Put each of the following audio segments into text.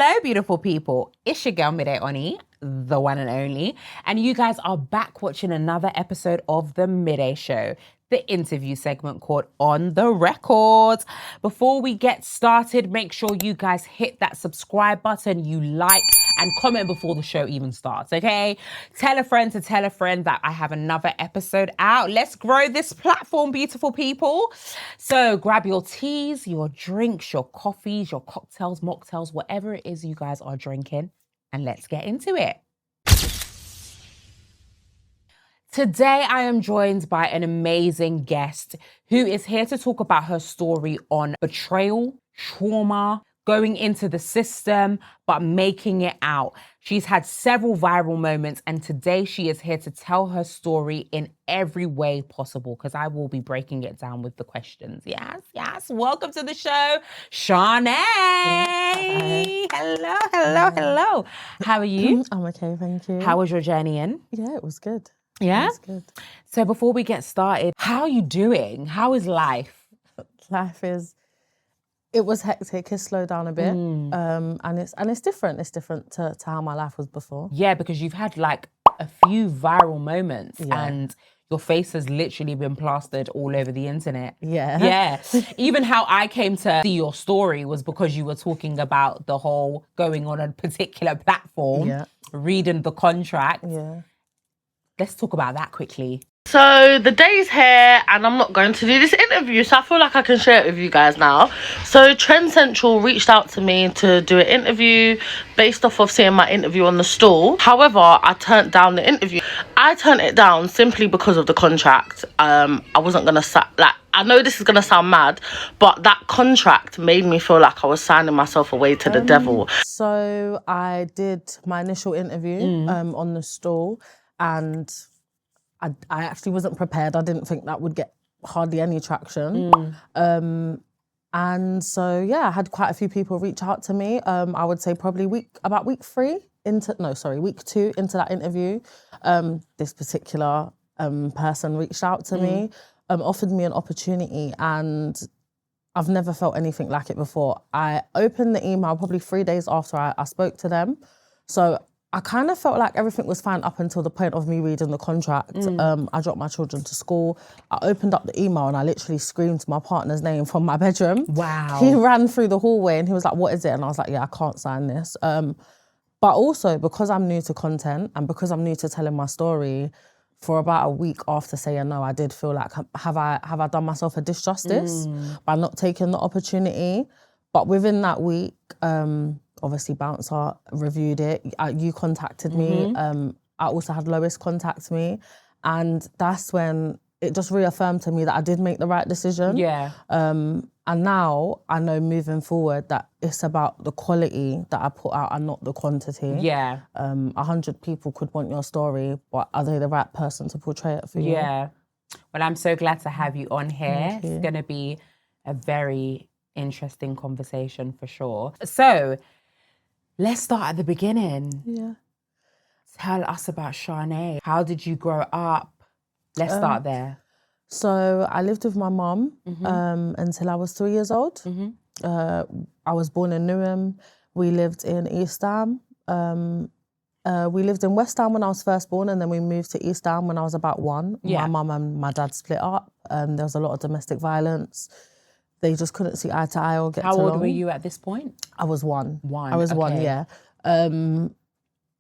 Hello, beautiful people. It's your girl, MIDE ONI, the one and only. And you guys are back watching another episode of The MIDE Show, the interview segment called On The Record. Before we get started, make sure you guys hit that subscribe button, you like and comment before the show even starts, okay? Tell a friend to tell a friend that I have another episode out. Let's grow this platform, beautiful people. So grab your teas, your drinks, your coffees, your cocktails, mocktails, whatever it is you guys are drinking, and let's get into it. Today, I am joined by an amazing guest who is here to talk about her story on betrayal, trauma, going into the system, but making it out. She's had several viral moments, and today she is here to tell her story in every way possible, because I will be breaking it down with the questions. Yes. Welcome to the show, Sharnai. Hello. How are you? I'm okay, thank you. How was your journey in? Yeah, it was good. Yeah? It was good. So before we get started, how are you doing? How is life? It was hectic, it's slowed down a bit. And it's different. It's different to how my life was before. Yeah, because you've had like a few viral moments and your face has literally been plastered all over the internet. Yeah. Even how I came to see your story was because you were talking about the whole going on a particular platform, reading the contract. Yeah. Let's talk about that quickly. So the day's here and I'm not going to do this interview, so I feel like I can share it with you guys now. So Trend Central reached out to me to do an interview based off of seeing my interview on the stall. However, I turned down the interview. I turned it down simply because of the contract. I wasn't gonna I know this is gonna sound mad, but that contract made me feel like I was signing myself away to the devil. So I did my initial interview on the stall, and I actually wasn't prepared. I didn't think that would get hardly any traction. And so, yeah, I had quite a few people reach out to me. I would say probably week 2 into that interview. This particular person reached out to me, offered me an opportunity, and I've never felt anything like it before. I opened the email probably 3 days after I spoke to them. So I kind of felt like everything was fine up until the point of me reading the contract. I dropped my children to school. I opened up the email and I literally screamed my partner's name from my bedroom. Wow. He ran through the hallway and he was like, "What is it?" And I was like, "Yeah, I can't sign this." But also because I'm new to content and because I'm new to telling my story, for about a week after saying no, I did feel like, have I done myself a disjustice by not taking the opportunity? But within that week, obviously Bouncer reviewed it. You contacted me. I also had Lois contact me. And that's when it just reaffirmed to me that I did make the right decision. Yeah. And now I know moving forward that it's about the quality that I put out and not the quantity. Yeah. 100 people could want your story, but are they the right person to portray it for you? Yeah. Well, I'm so glad to have you on here. Thank you. It's going to be a very interesting conversation for sure. So let's start at the beginning. Yeah. Tell us about Sharnai. How did you grow up? Let's start there. So I lived with my mum until I was 3 years old. I was born in Newham. We lived in East Ham. We lived in West Ham when I was first born, and then we moved to East Ham when I was about 1. Yeah. My mum and my dad split up. There was a lot of domestic violence. They just couldn't see eye to eye or get How along. old were you at this point? I was 1. One. I was 1, okay. yeah.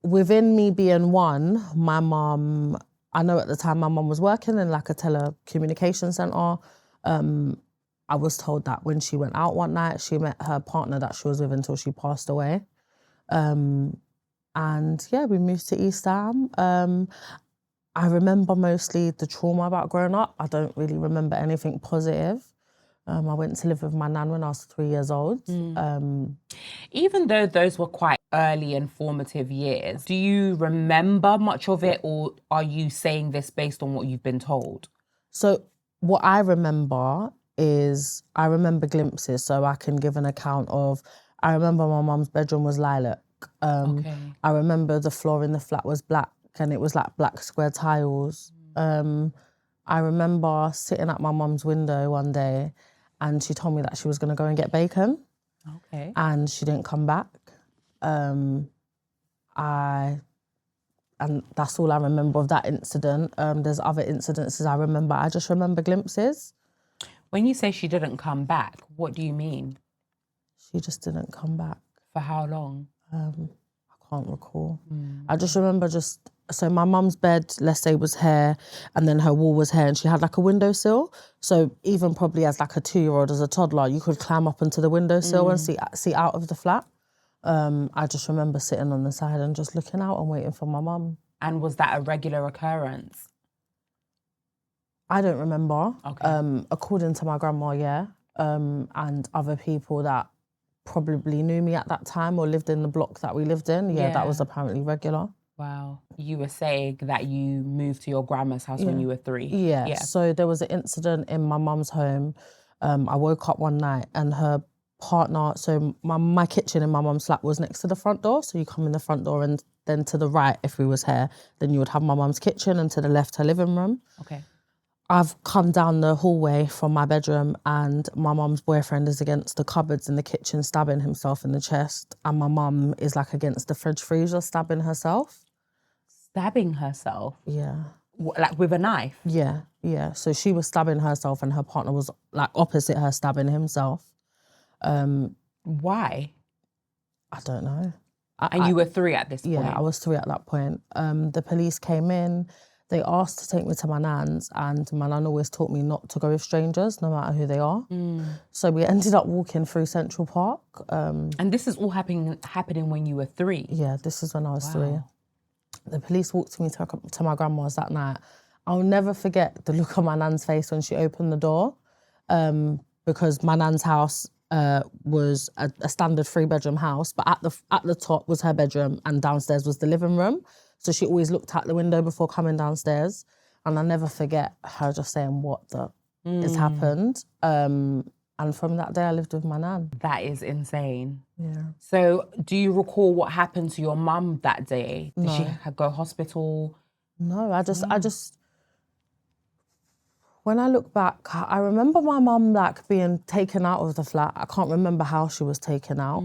Within me being 1, my mum, I know at the time my mum was working in like a telecommunication centre. I was told that when she went out one night, she met her partner that she was with until she passed away. And yeah, we moved to East Ham. I remember mostly the trauma about growing up. I don't really remember anything positive. I went to live with my nan when I was 3 years old. Even though those were quite early and formative years, do you remember much of it, or are you saying this based on what you've been told? So what I remember is, I remember glimpses, so I can give an account of, I remember my mum's bedroom was lilac. I remember the floor in the flat was black and it was like black square tiles. I remember sitting at my mum's window one day and she told me that she was going to go and get bacon. Okay. And she didn't come back. And that's all I remember of that incident. There's other incidences I remember. I just remember glimpses. When you say she didn't come back, what do you mean? She just didn't come back. For how long? I can't recall. I just remember so my mum's bed, let's say, was here, and then her wall was here, and she had like a windowsill. So even probably as like a 2-year-old, as a toddler, you could climb up onto the windowsill and see out of the flat. I just remember sitting on the side and just looking out and waiting for my mum. And was that a regular occurrence? I don't remember. Okay. According to my grandma, yeah. And other people that probably knew me at that time or lived in the block that we lived in, that was apparently regular. Wow. You were saying that you moved to your grandma's house when you were 3. Yeah. So there was an incident in my mum's home. I woke up one night and her partner, so my kitchen in my mum's flat was next to the front door. So you come in the front door and then to the right, if we was here, then you would have my mum's kitchen and to the left, her living room. Okay. I've come down the hallway from my bedroom and my mum's boyfriend is against the cupboards in the kitchen stabbing himself in the chest, and my mum is like against the fridge freezer stabbing herself. Stabbing herself? Yeah. Like with a knife? Yeah. So she was stabbing herself and her partner was like opposite her stabbing himself. Why? I don't know. And you were 3 at this point? Yeah, I was 3 at that point. The police came in. They asked to take me to my nan's, and my nan always taught me not to go with strangers, no matter who they are. So we ended up walking through Central Park. And this is all happening when you were 3? Yeah, this is when I was 3. The police walked me to my grandma's that night. I'll never forget the look on my nan's face when she opened the door, because my nan's house was a standard 3-bedroom house, but at the top was her bedroom and downstairs was the living room. So she always looked out the window before coming downstairs. And I'll never forget her just saying, what has happened? And from that day, I lived with my nan. That is insane. Yeah. So do you recall what happened to your mum that day? Did she go hospital? No, I just, when I look back, I remember my mum like being taken out of the flat. I can't remember how she was taken out.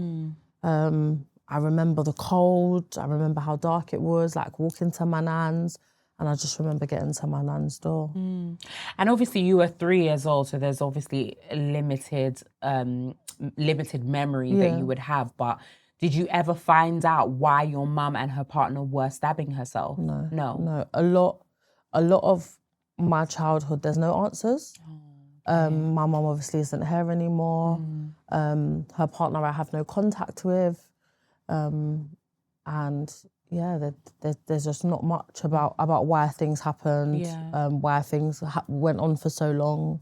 I remember the cold. I remember how dark it was, like walking to my nan's. And I just remember getting to my nan's door. And obviously you were 3 years old, so there's obviously a limited memory that you would have. But did you ever find out why your mum and her partner were stabbing herself? No. A lot of my childhood, there's no answers. My mum obviously isn't here anymore. Her partner I have no contact with. And yeah, there's just not much about why things happened, why things went on for so long.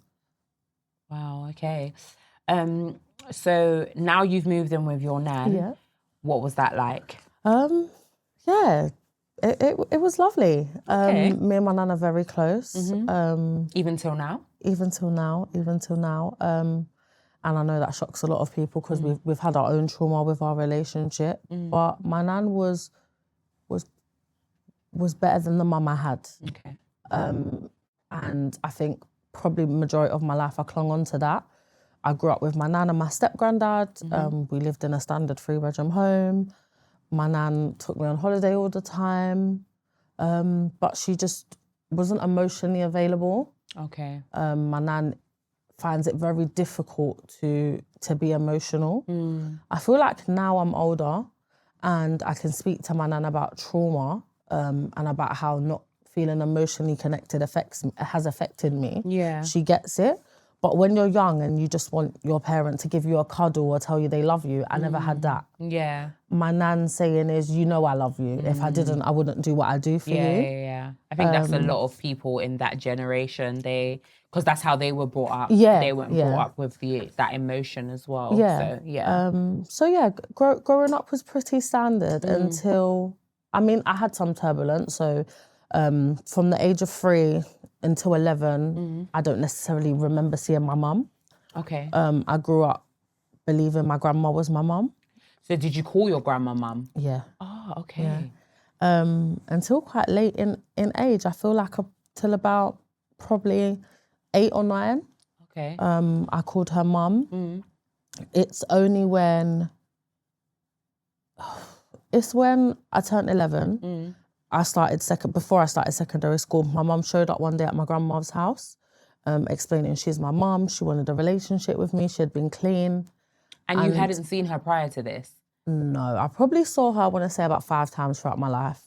Wow, okay. So now you've moved in with your nan. Yeah. What was that like? Yeah, it was lovely. Okay. Me and my nan are very close. Even till now? Even till now. And I know that shocks a lot of people because we've had our own trauma with our relationship. But my nan was better than the mum I had. Okay. And I think probably the majority of my life I clung on to that. I grew up with my nan and my step-granddad. We lived in a standard 3-bedroom home. My nan took me on holiday all the time. But she just wasn't emotionally available. Okay. My nan finds it very difficult to be emotional. I feel like now I'm older and I can speak to my nan about trauma and about how not feeling emotionally connected has affected me. Yeah. She gets it. But when you're young and you just want your parent to give you a cuddle or tell you they love you, I never had that. Yeah. My nan's saying is, you know I love you. If I didn't, I wouldn't do what I do for you. Yeah. I think that's a lot of people in that generation. Because that's how they were brought up. Yeah, They weren't brought up with that emotion as well. Yeah. So, Growing up was pretty standard until, I had some turbulence. So from the age of 3 until 11, I don't necessarily remember seeing my mum. Okay. I grew up believing my grandma was my mum. So did you call your grandma mum? Yeah. Oh, okay. Yeah. Until quite late in age, I feel like till about probably 8 or 9. Okay. I called her mum. It's only when It's when I turned 11. Before I started secondary school, my mum showed up one day at my grandma's house, explaining she's my mum. She wanted a relationship with me. She had been clean. And you hadn't seen her prior to this? No, I probably saw her, I want to say, about 5 times throughout my life.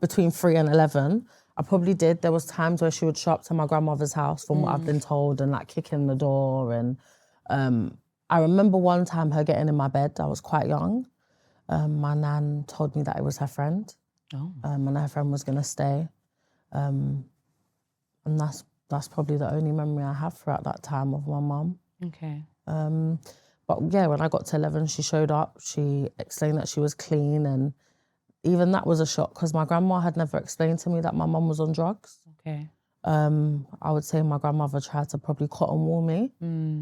Between 3 and 11. I probably did. There was times where she would show up to my grandmother's house from what I've been told and like kicking the door. And I remember one time her getting in my bed. I was quite young. My nan told me that it was her friend. And her friend was going to stay. And that's probably the only memory I have throughout that time of my mum. Okay. But yeah, when I got to 11, she showed up. She explained that she was clean, and even that was a shock because my grandma had never explained to me that my mum was on drugs. Okay. I would say my grandmother tried to probably cotton wool me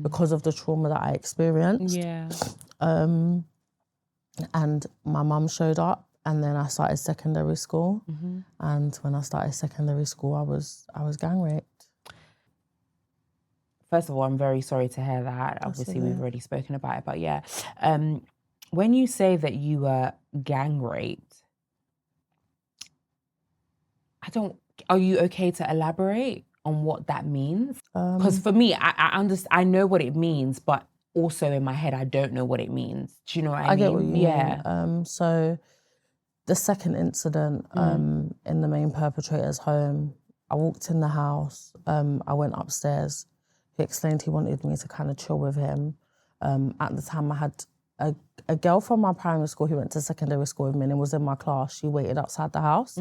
because of the trauma that I experienced. Yeah. And my mum showed up, and then I started secondary school. And when I started secondary school, I was gang raped. First of all, I'm very sorry to hear that. Obviously, we've already spoken about it, but yeah. When you say that you were gang raped, are you okay to elaborate on what that means? Because for me, I know what it means, but also in my head, I don't know what it means. Do you know what I mean? I get what you mean. So the second incident in the main perpetrator's home, I walked in the house, I went upstairs. He explained he wanted me to kind of chill with him. At the time, I had a girl from my primary school who went to secondary school with me and was in my class. She waited outside the house.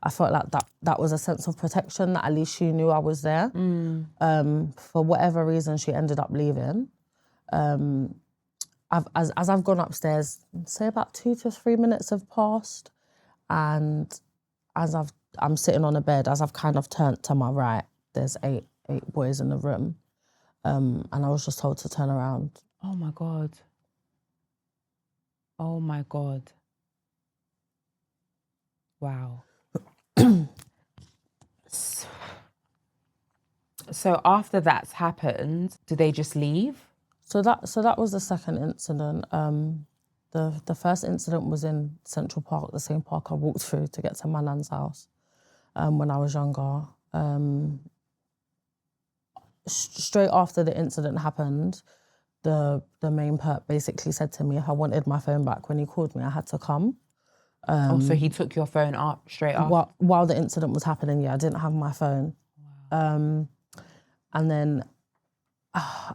I felt like that was a sense of protection, that at least she knew I was there. For whatever reason, she ended up leaving. As I've gone upstairs, say about 2 to 3 minutes have passed, and as I'm sitting on a bed, as I've kind of turned to my right, there's eight boys in the room. And I was just told to turn around. Oh my God. Oh my God. Wow. So after that's happened, do they just leave? So that was the second incident. The first incident was in Central Park, the same park I walked through to get to my nan's house when I was younger. Straight after the incident happened, the main perp basically said to me if I wanted my phone back when he called me, I had to come. So he took your phone up straight after? While the incident was happening, yeah, I didn't have my phone. Wow. And then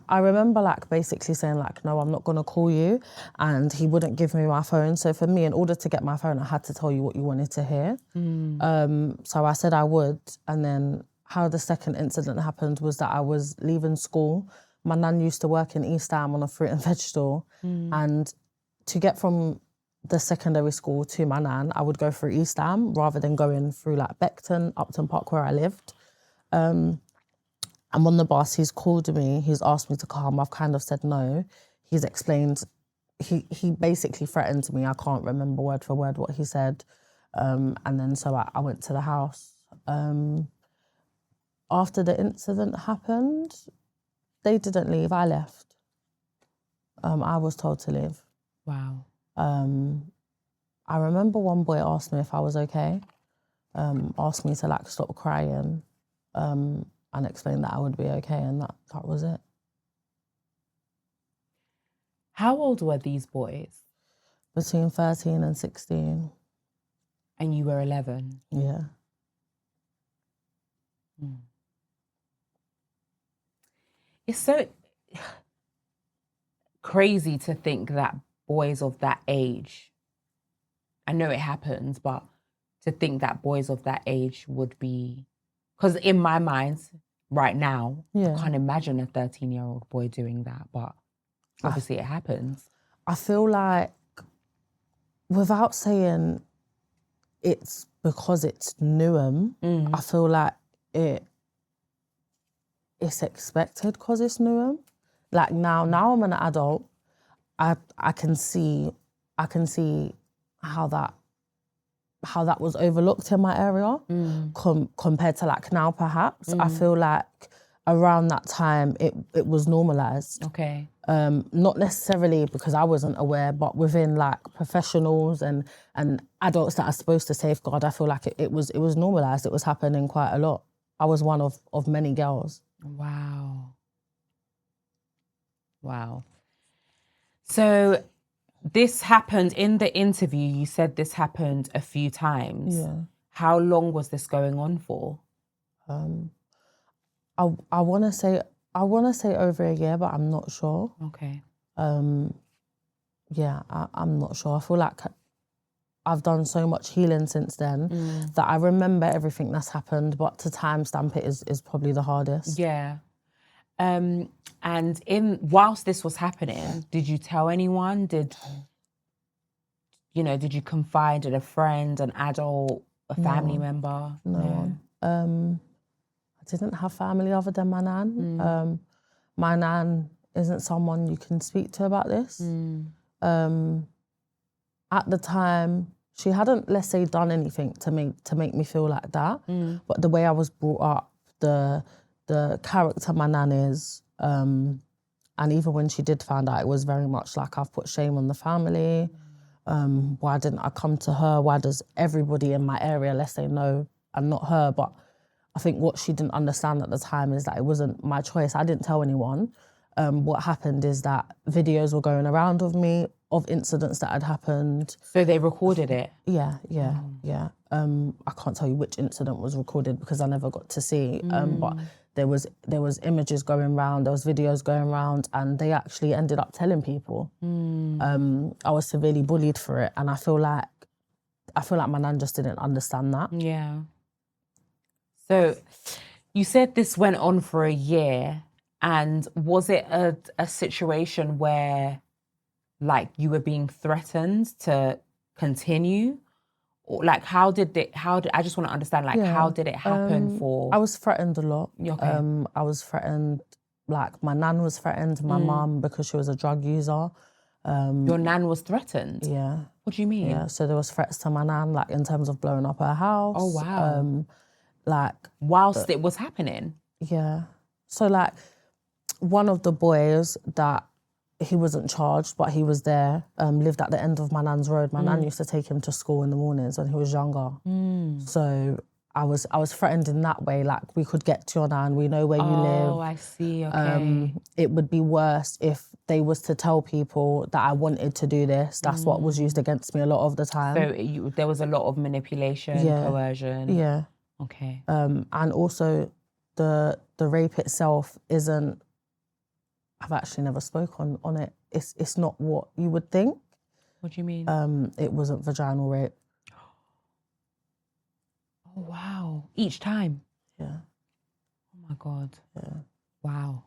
I remember like basically saying like, no, I'm not gonna call you. And he wouldn't give me my phone. So for me, in order to get my phone, I had to tell you what you wanted to hear. So I said I would. And then how the second incident happened was that I was leaving school. My nan used to work in East Ham on a fruit and veg store. And to get from the secondary school to my nan, I would go through East Ham rather than going through like Beckton, Upton Park where I lived. I'm on the bus, he's called me, he's asked me to come. I've kind of said no. He's explained, he basically threatened me. I can't remember word for word what he said. And then so I went to the house. After the incident happened, they didn't leave, I left. I was told to leave. Wow. I remember one boy asked me if I was okay, asked me to like stop crying, and explained that I would be okay, and that was it. How old were these boys? Between 13 and 16. And you were 11? Yeah. It's so crazy to think that boys of that age, I know it happens, but to think that boys of that age would be, because in my mind, right now, I can't imagine a 13-year-old boy doing that, but obviously it happens. I feel like, without saying it's because it's Newham, I feel like it's expected because it's Newham. Like now I'm an adult, I can see how that was overlooked in my area compared to like now perhaps. I feel like around that time, it was normalised. Okay. Not necessarily because I wasn't aware, but within like professionals and adults that are supposed to safeguard, I feel like it was normalised. It was happening quite a lot. I was one of many girls. Wow. Wow. So this happened in the interview. You said this happened a few times. Yeah. How long was this going on for? I want to say over a year, but I'm not sure. Okay. Yeah, I'm not sure. I feel like I've done so much healing since then that I remember everything that's happened, but to timestamp it is probably the hardest. Yeah. And whilst this was happening, did you tell anyone? Did you confide in a friend, an adult, a family member? No. I didn't have family other than my nan. My nan isn't someone you can speak to about this. At the time, she hadn't, let's say, done anything to make me feel like that. But the way I was brought up, the character my nan is, and even when she did find out, it was very much like I've put shame on the family. Why didn't I come to her? Why does everybody in my area, let's say, know and not her? But I think what she didn't understand at the time is that it wasn't my choice. I didn't tell anyone. What happened is that videos were going around of me, of incidents that had happened. So they recorded it? Yeah. I can't tell you which incident was recorded because I never got to see. But there was images going around, there was videos going around, and they actually ended up telling people. I was severely bullied for it, and I feel like my nan just didn't understand that. Yeah. So you said this went on for a year, and was it a situation where like you were being threatened to continue? Or like how did I just want to understand, like, how did it happen for? I was threatened a lot. Okay. I was threatened, like my nan was threatened, my mum, because she was a drug user. Your nan was threatened? Yeah. What do you mean? Yeah, so there was threats to my nan, like in terms of blowing up her house. Oh, wow. Like whilst it was happening? Yeah. So like one of the boys that he wasn't charged, but he was there, lived at the end of my nan's road. My nan used to take him to school in the mornings when he was younger. So I was threatened in that way, like we could get to your nan, we know where you live. Oh, I see, okay. It would be worse if they was to tell people that I wanted to do this. That's what was used against me a lot of the time. So there was a lot of manipulation, coercion. Yeah. Okay. And also the rape itself isn't, I've actually never spoken on it. It's not what you would think. What do you mean? It wasn't vaginal rape. Oh, wow. Each time? Yeah. Oh my God. Yeah. Wow.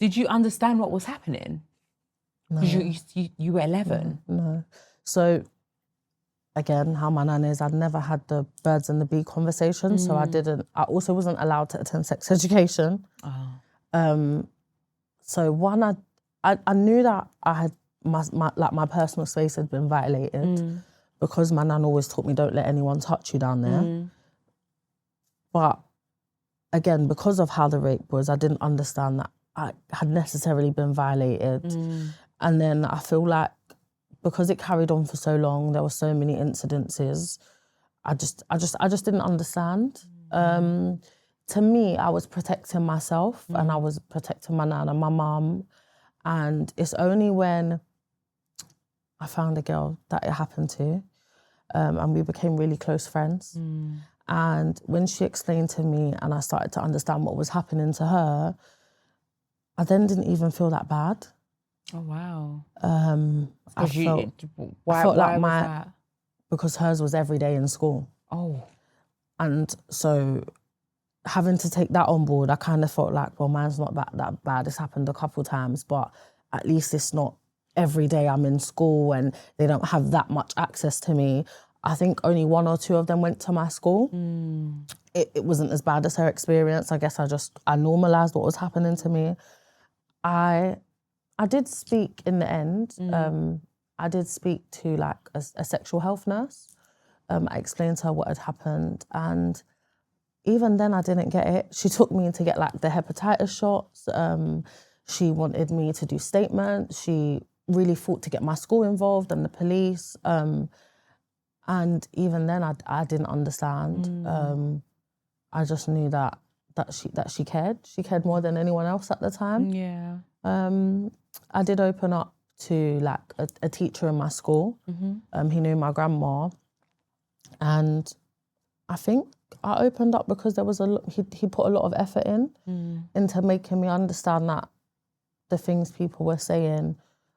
Did you understand what was happening? No. You were 11? No. So, again, how my nan is, I'd never had the birds and the bee conversation, so I also wasn't allowed to attend sex education. Oh. So one, I knew that I had, my personal space had been violated because my nan always taught me don't let anyone touch you down there. But again, because of how the rape was, I didn't understand that I had necessarily been violated. And then I feel like because it carried on for so long, there were so many incidences, I just didn't understand. To me, I was protecting myself and I was protecting my nan and my mum. And it's only when I found a girl that it happened to, and we became really close friends. And when she explained to me and I started to understand what was happening to her, I then didn't even feel that bad. Oh, wow. I felt like that? Because hers was every day in school. Oh. And so having to take that on board, I kind of felt like, well, mine's not that bad. It's happened a couple times, but at least it's not every day I'm in school and they don't have that much access to me. I think only 1 or 2 of them went to my school. It wasn't as bad as her experience. I guess I normalised what was happening to me. I did speak in the end. I did speak to like a sexual health nurse. I explained to her what had happened, and even then I didn't get it. She took me to get like the hepatitis shots. She wanted me to do statements. She really fought to get my school involved and the police. And even then I didn't understand. I just knew that she cared. She cared more than anyone else at the time. Yeah. I did open up to like a teacher in my school. He knew my grandma. And I think I opened up because there was he put a lot of effort into making me understand that the things people were saying,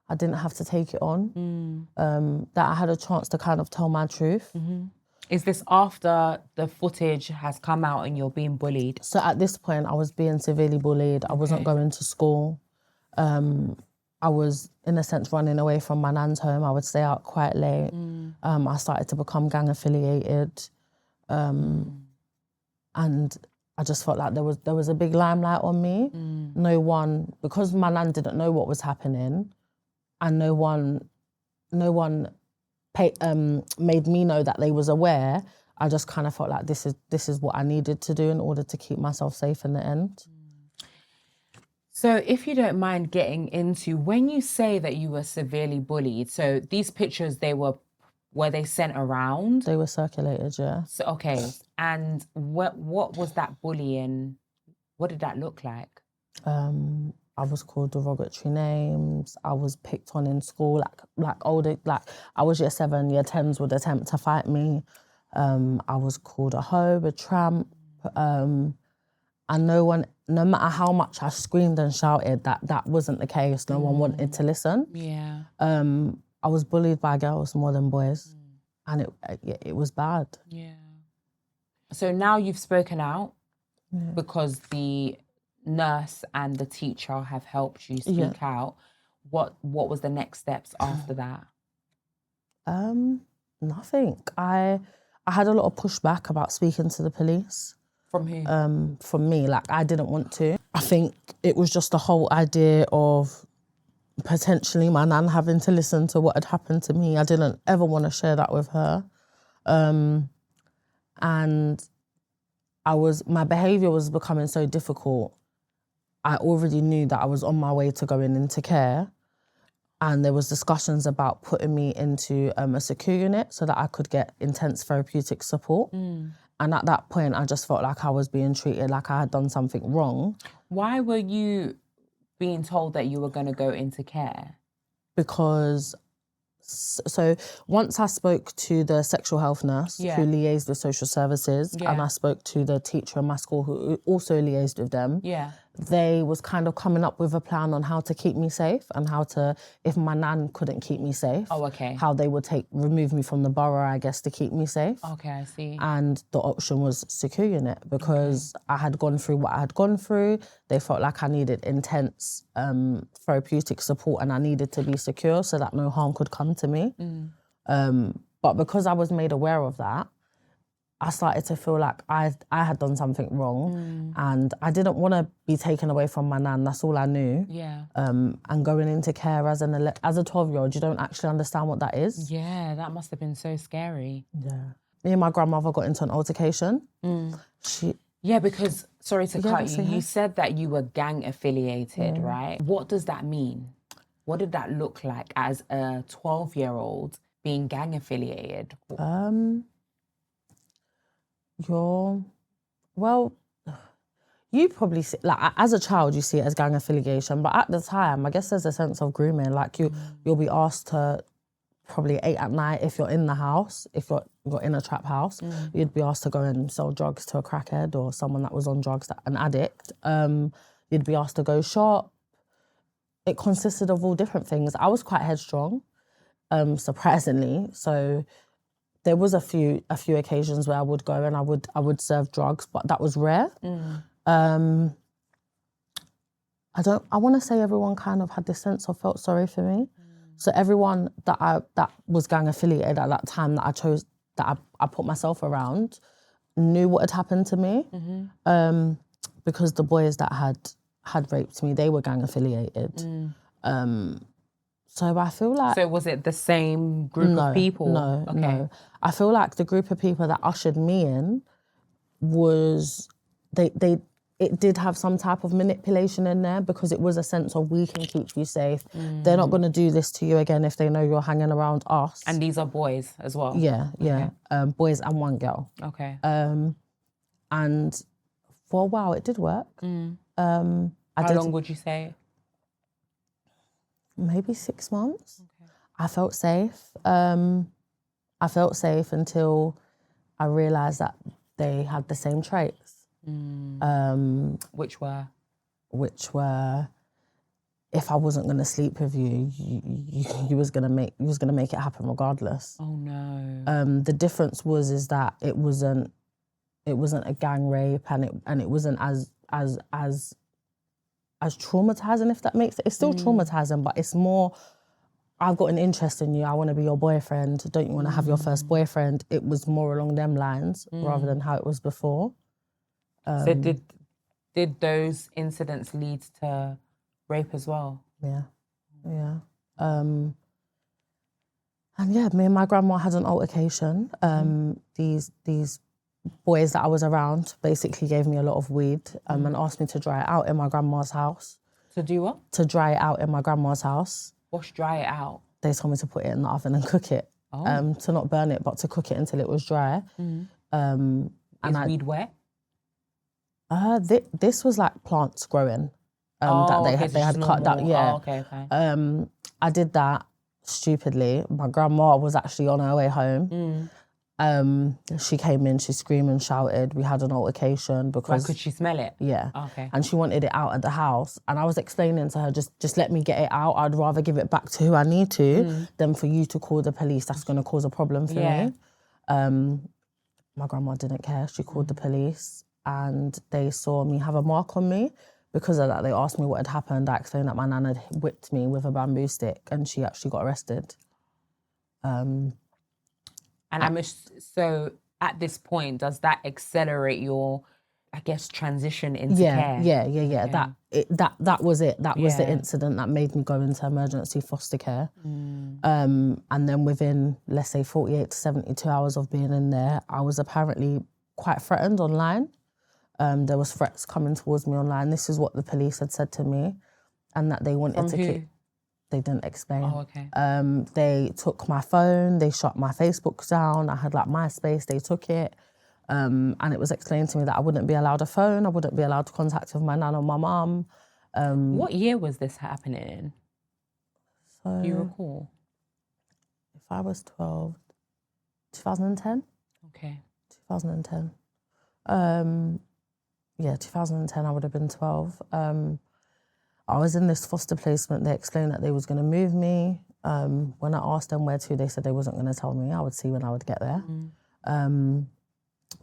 I didn't have to take it on. That I had a chance to kind of tell my truth. Is this after the footage has come out and you're being bullied? So at this point, I was being severely bullied. I wasn't going to school. I was, in a sense, running away from my nan's home. I would stay out quite late. I started to become gang affiliated. And I just felt like there was a big limelight on me. No one, because my nan didn't know what was happening, and no one made me know that they was aware. I just kind of felt like this is what I needed to do in order to keep myself safe in the end. So if you don't mind getting into, when you say that you were severely bullied, so these pictures, were they sent around? They were circulated, yeah. So, okay. And what was that bullying? What did that look like? I was called derogatory names. I was picked on in school, I was year 7, year 10s would attempt to fight me. I was called a hoe, a tramp. And no matter how much I screamed and shouted, that wasn't the case. No one wanted to listen. Yeah. I was bullied by girls more than boys. And it was bad. Yeah. So now you've spoken out because the nurse and the teacher have helped you speak out. What was the next steps after that? Nothing. I had a lot of pushback about speaking to the police. From who? From me, like I didn't want to. I think it was just the whole idea of potentially my nan having to listen to what had happened to me. I didn't ever want to share that with her. And my behaviour was becoming so difficult. I already knew that I was on my way to going into care, and there was discussions about putting me into a secure unit so that I could get intense therapeutic support. And at that point, I just felt like I was being treated like I had done something wrong. Why were you being told that you were going to go into care? Because, so once I spoke to the sexual health nurse who liaised with social services, and I spoke to the teacher in my school who also liaised with them, they was kind of coming up with a plan on how to keep me safe and how to, if my nan couldn't keep me safe, how they would remove me from the borough, I guess, to keep me safe. Okay, I see. And the option was secure unit because I had gone through what I had gone through. They felt like I needed intense therapeutic support and I needed to be secure so that no harm could come to me. But because I was made aware of that, I started to feel like I had done something wrong and I didn't want to be taken away from my nan. That's all I knew. Yeah. And going into care as a 12-year-old, you don't actually understand what that is. Yeah, that must have been so scary. Yeah. Me and my grandmother got into an altercation. Yeah, because, sorry to cut you, you said that you were gang affiliated, right? What does that mean? What did that look like as a 12-year-old being gang affiliated? You probably see, like as a child, you see it as gang affiliation, but at the time, I guess there's a sense of grooming. Like you'll be asked to probably 8 at night if you're in the house, if you're in a trap house, you'd be asked to go and sell drugs to a crackhead or someone that was on drugs, an addict. You'd be asked to go shop. It consisted of all different things. I was quite headstrong, surprisingly, so. There was a few occasions where I would go and I would serve drugs, but that was rare. I want to say everyone kind of had this sense of felt sorry for me. So everyone that was gang affiliated at that time that I chose, that I put myself around, knew what had happened to me. Because the boys that had raped me, they were gang affiliated. So I feel like... So was it the same group of people? No. I feel like the group of people that ushered me in was it did have some type of manipulation in there, because it was a sense of, we can keep you safe. They're not going to do this to you again if they know you're hanging around us. And these are boys as well? Yeah. Boys and one girl. Okay. And for a while it did work. How long would you say? Maybe 6 months. Okay. I felt safe. I felt safe until I realised that they had the same traits. Which were? If I wasn't going to sleep with you, you was going to make it happen regardless. Oh no. The difference is that it wasn't a gang rape, and it wasn't as traumatizing, if that makes it. It's still traumatizing, but it's more, I've got an interest in you, I want to be your boyfriend, don't you want to have your first boyfriend? It was more along them lines rather than how it was before. So did those incidents lead to rape as well? Yeah. And yeah, me and my grandma had an altercation. These boys that I was around basically gave me a lot of weed and asked me to dry it out in my grandma's house. To do what? To dry it out in my grandma's house. What's dry it out? They told me to put it in the oven and cook it. Oh. To not burn it, but to cook it until it was dry. Is weed where? This was like plants growing that they had cut down. Yeah. Oh, okay. I did that stupidly. My grandma was actually on her way home. She came in, she screamed and shouted. We had an altercation because... Why, could she smell it? Yeah. Oh, okay. And she wanted it out at the house. And I was explaining to her, just let me get it out. I'd rather give it back to who I need to than for you to call the police. That's going to cause a problem for me. My grandma didn't care. She called the police and they saw me have a mark on me. Because of that, they asked me what had happened. I explained that my nan had whipped me with a bamboo stick and she actually got arrested. So at this point, does that accelerate your, I guess, transition into care? Yeah. Okay. That was it. That was the incident that made me go into emergency foster care. And then within, let's say, 48 to 72 hours of being in there, I was apparently quite threatened online. There was threats coming towards me online. This is what the police had said to me, and that they wanted to keep... They didn't explain. Oh, okay. They took my phone, they shut my Facebook down. I had like MySpace, they took it. And it was explained to me that I wouldn't be allowed a phone, I wouldn't be allowed to contact with my nan or my mum. What year was this happening in? Do you recall? If I was 12, 2010? Okay. 2010. 2010, I would have been 12. I was in this foster placement. They explained that they was going to move me. When I asked them where to, they said they wasn't going to tell me. I would see when I would get there. And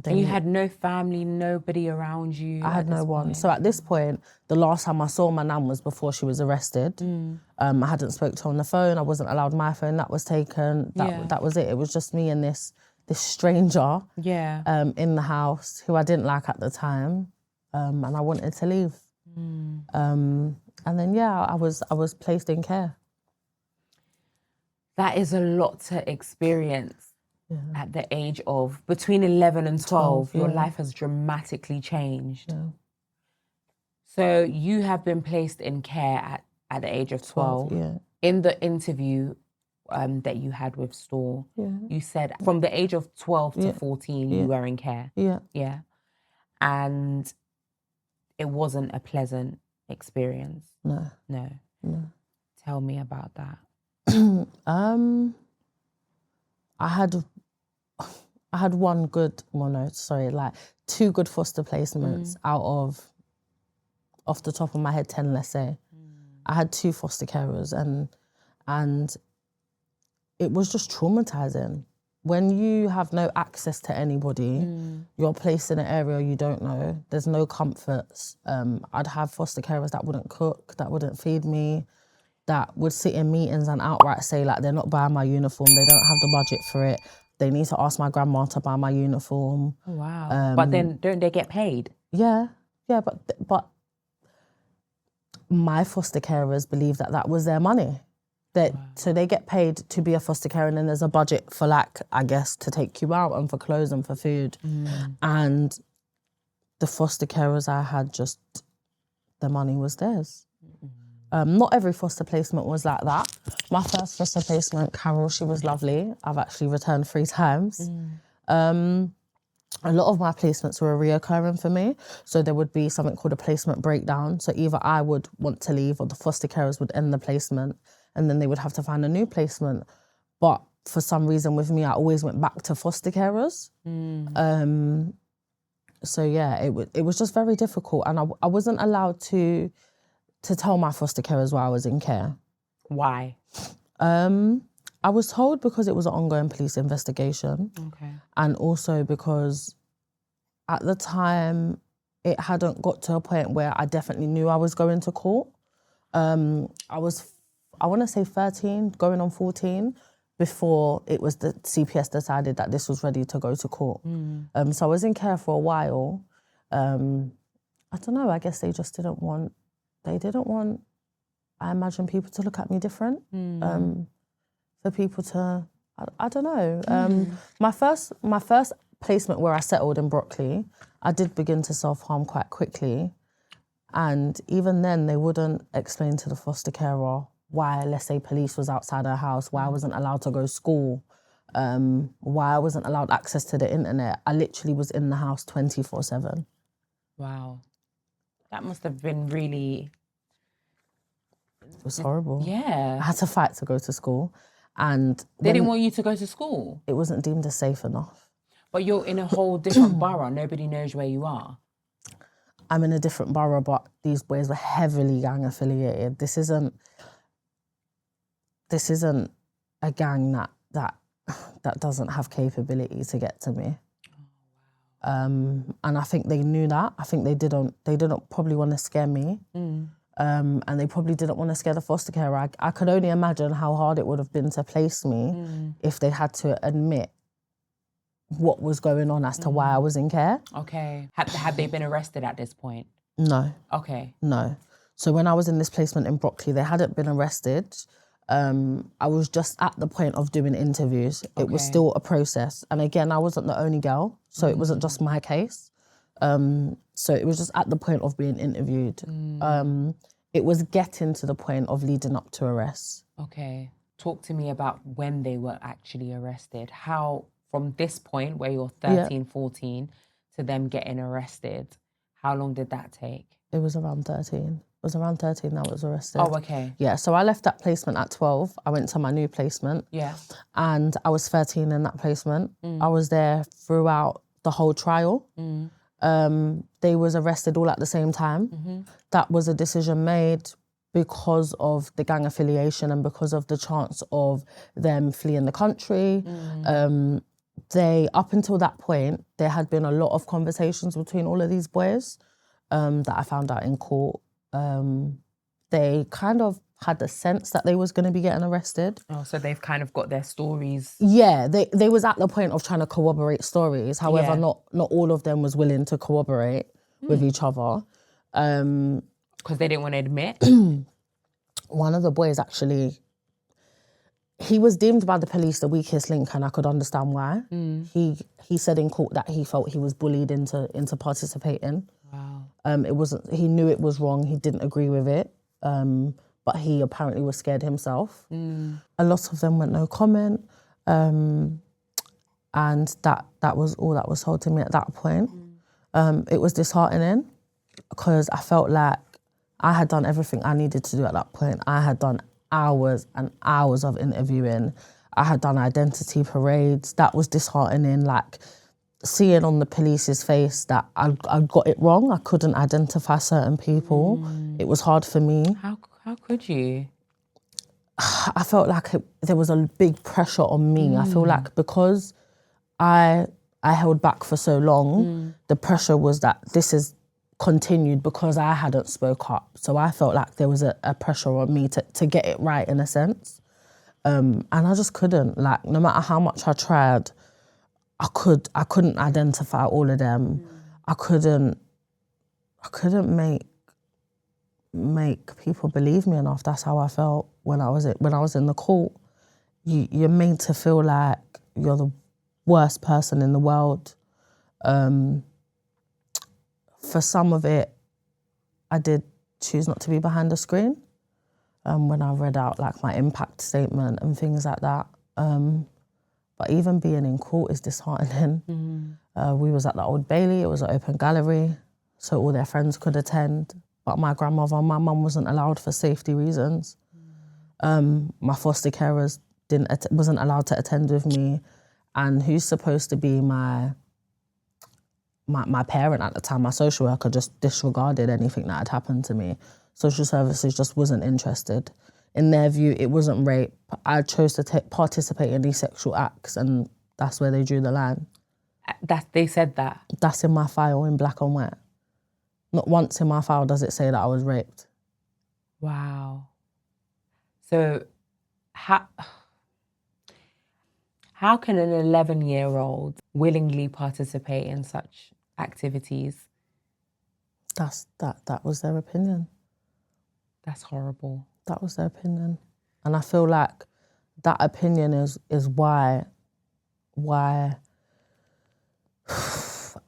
you had no family, nobody around you? I had no one. So at this point, the last time I saw my nan was before she was arrested. I hadn't spoke to her on the phone. I wasn't allowed my phone. That was taken. That was it. It was just me and this stranger in the house who I didn't like at the time. And I wanted to leave. And then, I was placed in care. That is a lot to experience at the age of, between 11 and 12, your life has dramatically changed. Yeah. So you have been placed in care at the age of 12. In the interview that you had with Store, you said from the age of 12 to 14, you were in care. Yeah. And it wasn't a pleasant experience. No. Tell me about that. I had two good foster placements out of, off the top of my head, 10, let's say. I had 2 foster carers and it was just traumatizing. When you have no access to anybody, you're placed in an area you don't know, there's no comforts. I'd have foster carers that wouldn't cook, that wouldn't feed me, that would sit in meetings and outright say like they're not buying my uniform, they don't have the budget for it, they need to ask my grandma to buy my uniform. Oh, wow. But then don't they get paid? Yeah, but my foster carers believe that was their money. So they get paid to be a foster carer and then there's a budget for like, I guess, to take you out and for clothes and for food. And the foster carers I had, just the money was theirs. Not every foster placement was like that. My first foster placement, Carol, she was lovely. I've actually returned 3 times. A lot of my placements were reoccurring for me. So there would be something called a placement breakdown. So either I would want to leave or the foster carers would end the placement and then they would have to find a new placement. But for some reason with me, I always went back to foster carers. So yeah, it was just very difficult. And I wasn't allowed to tell my foster carers why I was in care. Why? I was told because it was an ongoing police investigation. Okay. And also because at the time, it hadn't got to a point where I definitely knew I was going to court. I want to say 13, going on 14, before it was the CPS decided that this was ready to go to court. So I was in care for a while. I don't know, I guess they just didn't want, I imagine, people to look at me different. For people to, I don't know. My first placement where I settled in Brockley, I did begin to self-harm quite quickly. And even then, they wouldn't explain to the foster carer why, let's say, police was outside her house, why I wasn't allowed to go to school, why I wasn't allowed access to the internet. I literally was in the house 24/7. Wow. That must have been really... It was horrible. Yeah. I had to fight to go to school. And They didn't want you to go to school? It wasn't deemed as safe enough. But you're in a whole different borough. Nobody knows where you are. I'm in a different borough, but these boys were heavily gang affiliated. This isn't a gang that doesn't have capability to get to me. And I think they knew that. I think they didn't probably want to scare me. And they probably didn't want to scare the foster carer. I could only imagine how hard it would have been to place me if they had to admit what was going on as to why I was in care. Okay. Had they been arrested at this point? No. Okay. No. So when I was in this placement in Brockley, they hadn't been arrested. I was just at the point of doing interviews. It was still a process. And again, I wasn't the only girl, so it wasn't just my case. So it was just at the point of being interviewed. It was getting to the point of leading up to arrest. Okay. Talk to me about when they were actually arrested. How, from this point where you're 13, 14, to them getting arrested, how long did that take? It was around 13. It was around 13 that I was arrested. Oh, okay. Yeah, so I left that placement at 12. I went to my new placement. Yeah. And I was 13 in that placement. I was there throughout the whole trial. They was arrested all at the same time. That was a decision made because of the gang affiliation and because of the chance of them fleeing the country. Up until that point, there had been a lot of conversations between all of these boys that I found out in court. They kind of had the sense that they was going to be getting arrested. Oh, so they've kind of got their stories. Yeah, they was at the point of trying to corroborate stories. However, not all of them was willing to corroborate with each other. Because they didn't want to admit? One of the boys actually, he was deemed by the police the weakest link, and I could understand why. He said in court that he felt he was bullied into participating. Wow. It wasn't. He knew it was wrong. He didn't agree with it. But he apparently was scared himself. A lot of them went no comment. And that was all that was told to me at that point. It was disheartening because I felt like I had done everything I needed to do at that point. I had done hours and hours of interviewing. I had done identity parades. That was disheartening, like seeing on the police's face that I got it wrong. I couldn't identify certain people. It was hard for me. How could you? I felt like there was a big pressure on me. I feel like because I held back for so long, the pressure was that this is continued because I hadn't spoke up. So I felt like there was a pressure on me to get it right in a sense. And I just couldn't, like, no matter how much I tried, I couldn't identify all of them. I couldn't make people believe me enough. That's how I felt when I was in the court. You're made to feel like you're the worst person in the world for some of it, I did choose not to be behind the screen when I read out like my impact statement and things like that. But even being in court is disheartening. We was at the Old Bailey, it was an open gallery, so all their friends could attend. But my grandmother and my mum wasn't allowed for safety reasons. My foster carers wasn't allowed to attend with me. And who's supposed to be my parent at the time, my social worker, just disregarded anything that had happened to me. Social services just wasn't interested. In their view, it wasn't rape. I chose to participate in these sexual acts, and that's where they drew the line. They said that? That's in my file in black and white. Not once in my file does it say that I was raped. Wow. So how can an 11-year-old willingly participate in such activities? That was their opinion. That's horrible. That was their opinion. And I feel like that opinion is why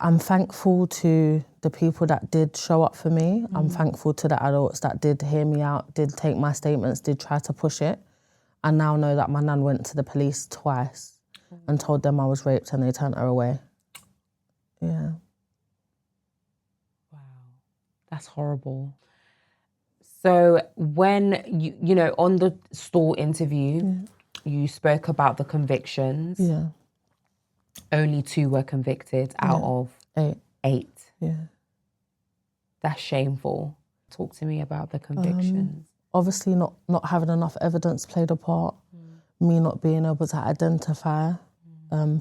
I'm thankful to the people that did show up for me. I'm thankful to the adults that did hear me out, did take my statements, did try to push it. I now know that my nan went to the police twice and told them I was raped and they turned her away. Yeah. Wow. That's horrible. So when you know, on the stall interview, you spoke about the convictions. Yeah. Only 2 were convicted out of 8. Yeah. That's shameful. Talk to me about the convictions. Obviously not having enough evidence played a part. Me not being able to identify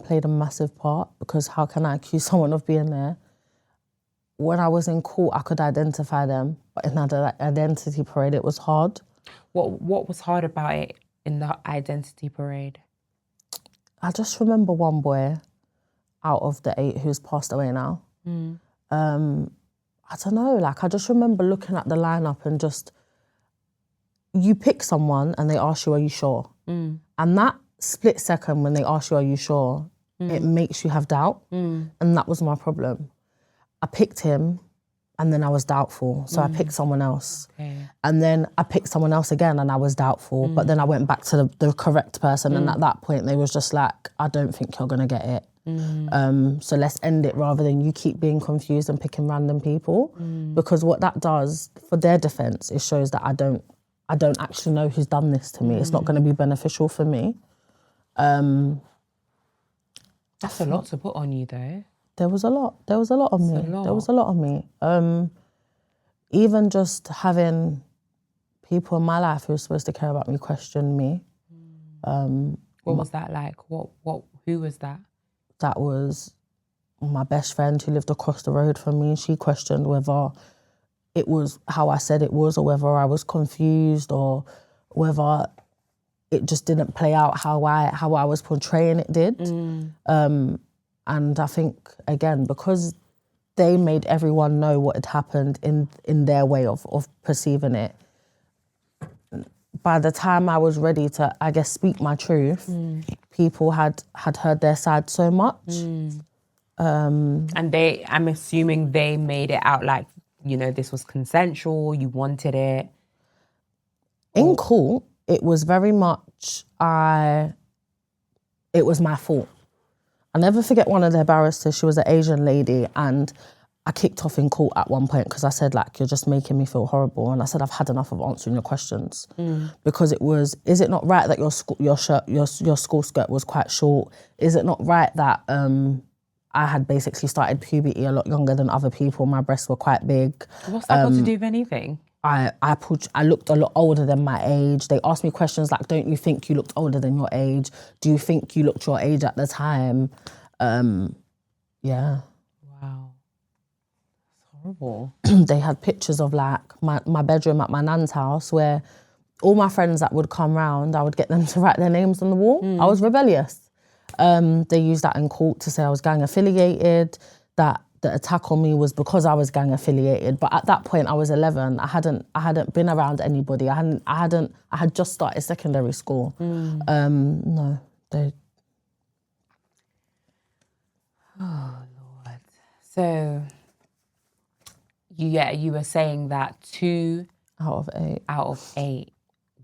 played a massive part, because how can I accuse someone of being there? When I was in court, I could identify them, but in that identity parade, it was hard. What was hard about it in the identity parade? I just remember one boy out of the 8 who's passed away now. I don't know, like I just remember looking at the lineup and just, you pick someone and they ask you, are you sure? And that split second when they ask you, are you sure? It makes you have doubt. And that was my problem. I picked him and then I was doubtful. So I picked someone else. Okay. And then I picked someone else again and I was doubtful. But then I went back to the correct person. And at that point, they was just like, I don't think you're going to get it. So let's end it rather than you keep being confused and picking random people. Because what that does, for their defense, it shows that I don't actually know who's done this to me. It's not going to be beneficial for me. That's a lot to put on you, though. There was a lot on me. There was a lot on me. Even just having people in my life who were supposed to care about me question me. What was that like? Who was that? That was my best friend who lived across the road from me. She questioned whether it was how I said it was, or whether I was confused, or whether it just didn't play out how I was portraying it did. And I think, again, because they made everyone know what had happened in their way of perceiving it, by the time I was ready to, I guess, speak my truth, people had heard their side so much. And I'm assuming they made it out like, you know, this was consensual, you wanted it. In court, it was very much, it was my fault. I'll never forget one of their barristers, she was an Asian lady, and I kicked off in court at one point because I said, like, you're just making me feel horrible. And I said, I've had enough of answering your questions. Because it was, is it not right that your school skirt was quite short? Is it not right that I had basically started puberty a lot younger than other people? My breasts were quite big. What's that got to do with anything? I looked a lot older than my age. They asked me questions like, don't you think you looked older than your age? Do you think you looked your age at the time? Yeah. Wow. That's horrible. They had pictures of like my bedroom at my nan's house where all my friends that would come round, I would get them to write their names on the wall. I was rebellious. They used that in court to say I was gang affiliated, that the attack on me was because I was gang affiliated. But at that point I was 11. I hadn't been around anybody. I had just started secondary school. No, they. Oh Lord. So you were saying that 2 out of 8. out of 8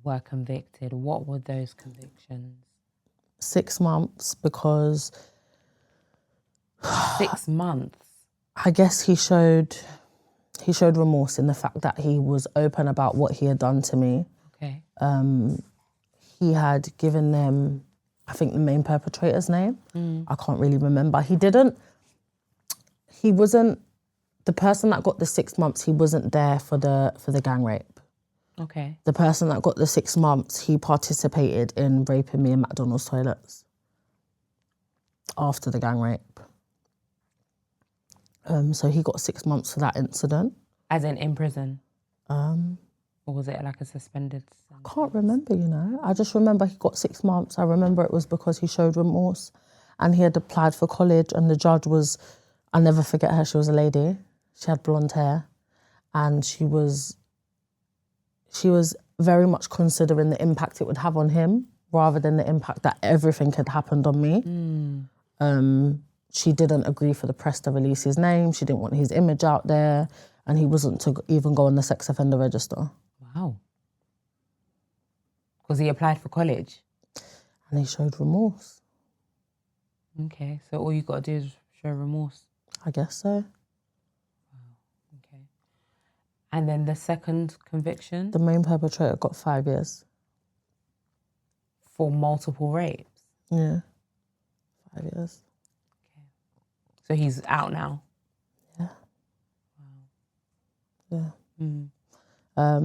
were convicted. What were those convictions? 6 months because 6 months. I guess he showed remorse in the fact that he was open about what he had done to me. Okay. He had given them, I think, the main perpetrator's name. I can't really remember. He wasn't, the person that got the 6 months, he wasn't there for the gang rape. Okay. The person that got the 6 months, he participated in raping me in McDonald's toilets after the gang rape. So he got 6 months for that incident. As in prison? Or was it like a suspended sentence? I can't remember, I just remember he got 6 months. I remember it was because he showed remorse and he had applied for college, and the judge was, I'll never forget her, she was a lady. She had blonde hair, and she was very much considering the impact it would have on him rather than the impact that everything had happened on me. She didn't agree for the press to release his name. She didn't want his image out there, and he wasn't to even go on the sex offender register. Wow. Because he applied for college? And he showed remorse. Okay, so all you got to do is show remorse? I guess so. Okay. And then the second conviction? The main perpetrator got 5 years. For multiple rapes? Yeah, 5 years. So he's out now? Yeah. Wow. Yeah.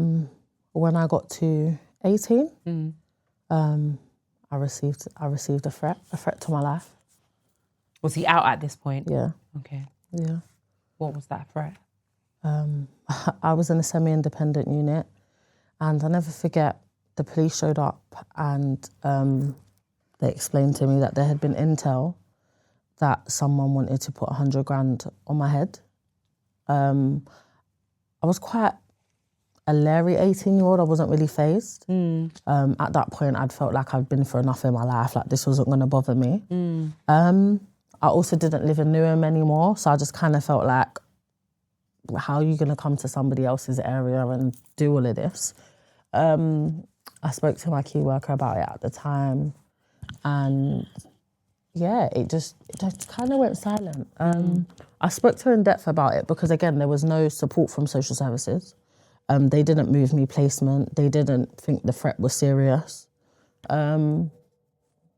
When I got to 18, I received a threat to my life. Was he out at this point? Yeah. Okay. Yeah. What was that threat? I was in a semi-independent unit, and I'll never forget, the police showed up and they explained to me that there had been intel that someone wanted to put 100 grand on my head. I was quite a leery 18-year-old. I wasn't really fazed. At that point, I'd felt like I'd been through enough in my life, like this wasn't going to bother me. I also didn't live in Newham anymore, so I just kind of felt like, how are you going to come to somebody else's area and do all of this? I spoke to my key worker about it at the time, and yeah, it just kind of went silent. I spoke to her in depth about it because, again, there was no support from social services. They didn't move me placement. They didn't think the threat was serious.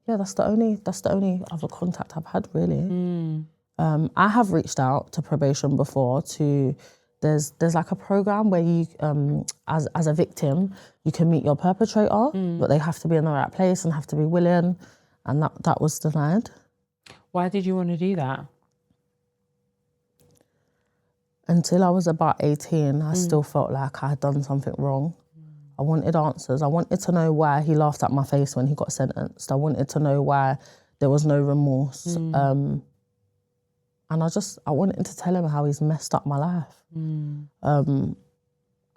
Yeah, that's the only other contact I've had, really. I have reached out to probation before. There's like a program where you, as a victim, you can meet your perpetrator, but they have to be in the right place and have to be willing, and that was denied. Why did you want to do that? Until I was about 18, I still felt like I had done something wrong. I wanted answers. I wanted to know why he laughed at my face when he got sentenced. I wanted to know why there was no remorse. And I wanted to tell him how he's messed up my life.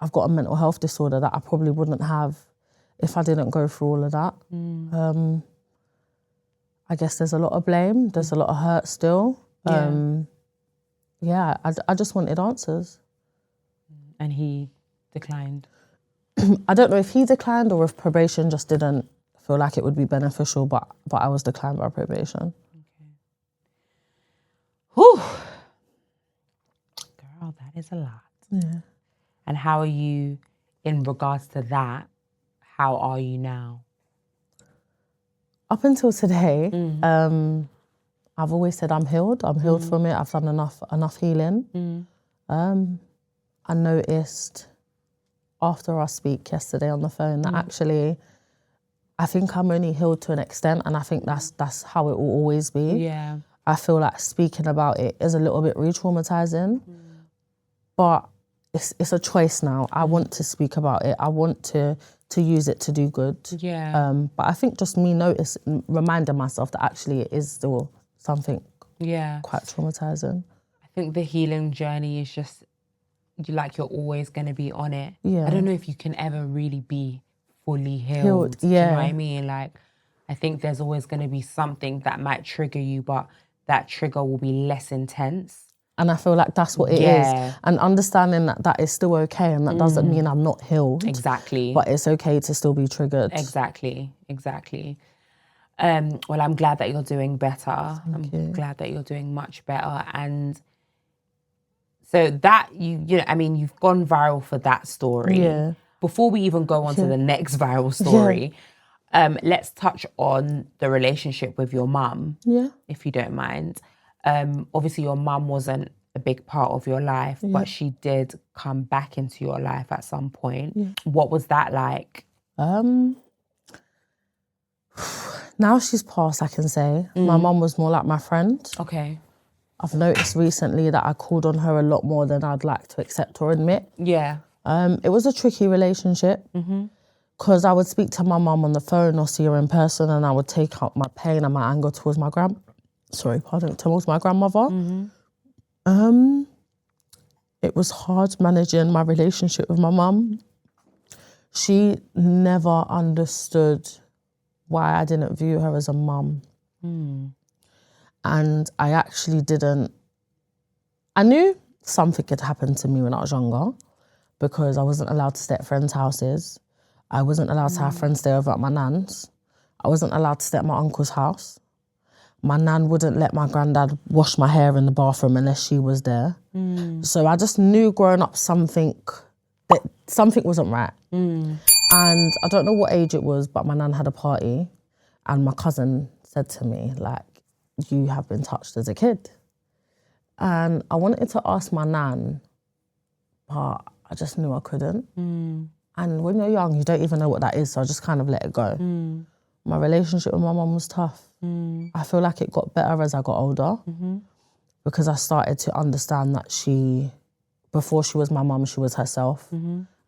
I've got a mental health disorder that I probably wouldn't have if I didn't go through all of that. I guess there's a lot of blame. There's a lot of hurt still. Yeah, I just wanted answers. And he declined? I don't know if he declined or if probation just didn't feel like it would be beneficial, but I was declined by probation. Okay. Whew. Girl, that is a lot. Yeah. And how are you, in regards to that, how are you now? Up until today, I've always said I'm healed. I'm healed from it. I've done enough healing. I noticed after our speak yesterday on the phone that actually I think I'm only healed to an extent, and I think that's how it will always be. Yeah. I feel like speaking about it is a little bit re-traumatizing, but it's a choice now. I want to speak about it. I want to use it to do good. Yeah. But I think just me reminding myself that actually it is still something quite traumatizing. I think the healing journey is just, you're always going to be on it. Yeah. I don't know if you can ever really be fully healed. Yeah. Do you know what I mean? Like, I think there's always going to be something that might trigger you, but that trigger will be less intense. And I feel like that's what it Yeah. is. And understanding that that is still okay, and that doesn't mean I'm not healed. Exactly. But it's okay to still be triggered. Exactly. Well, I'm glad that you're doing better. I'm glad that you're doing much better. And so that, you've gone viral for that story. Yeah. Before we even go on to the next viral story, let's touch on the relationship with your mum, if you don't mind. Obviously, your mum wasn't a big part of your life, but she did come back into your life at some point. What was that like? Now she's passed, I can say. My mum was more like my friend. Okay. I've noticed recently that I called on her a lot more than I'd like to accept or admit. Yeah. It was a tricky relationship because I would speak to my mum on the phone or see her in person, and I would take out my pain and my anger towards my towards my grandmother. It was hard managing my relationship with my mum. She never understood why I didn't view her as a mum. And I actually didn't. I knew something had happened to me when I was younger because I wasn't allowed to stay at friends' houses. I wasn't allowed to have friends stay over at my nan's. I wasn't allowed to stay at my uncle's house. My nan wouldn't let my granddad wash my hair in the bathroom unless she was there. So I just knew growing up something wasn't right. And I don't know what age it was, but my nan had a party and my cousin said to me, like, you have been touched as a kid. And I wanted to ask my nan, but I just knew I couldn't. And when you're young, you don't even know what that is, so I just kind of let it go. My relationship with my mum was tough. I feel like it got better as I got older because I started to understand that before she was my mum, she was herself.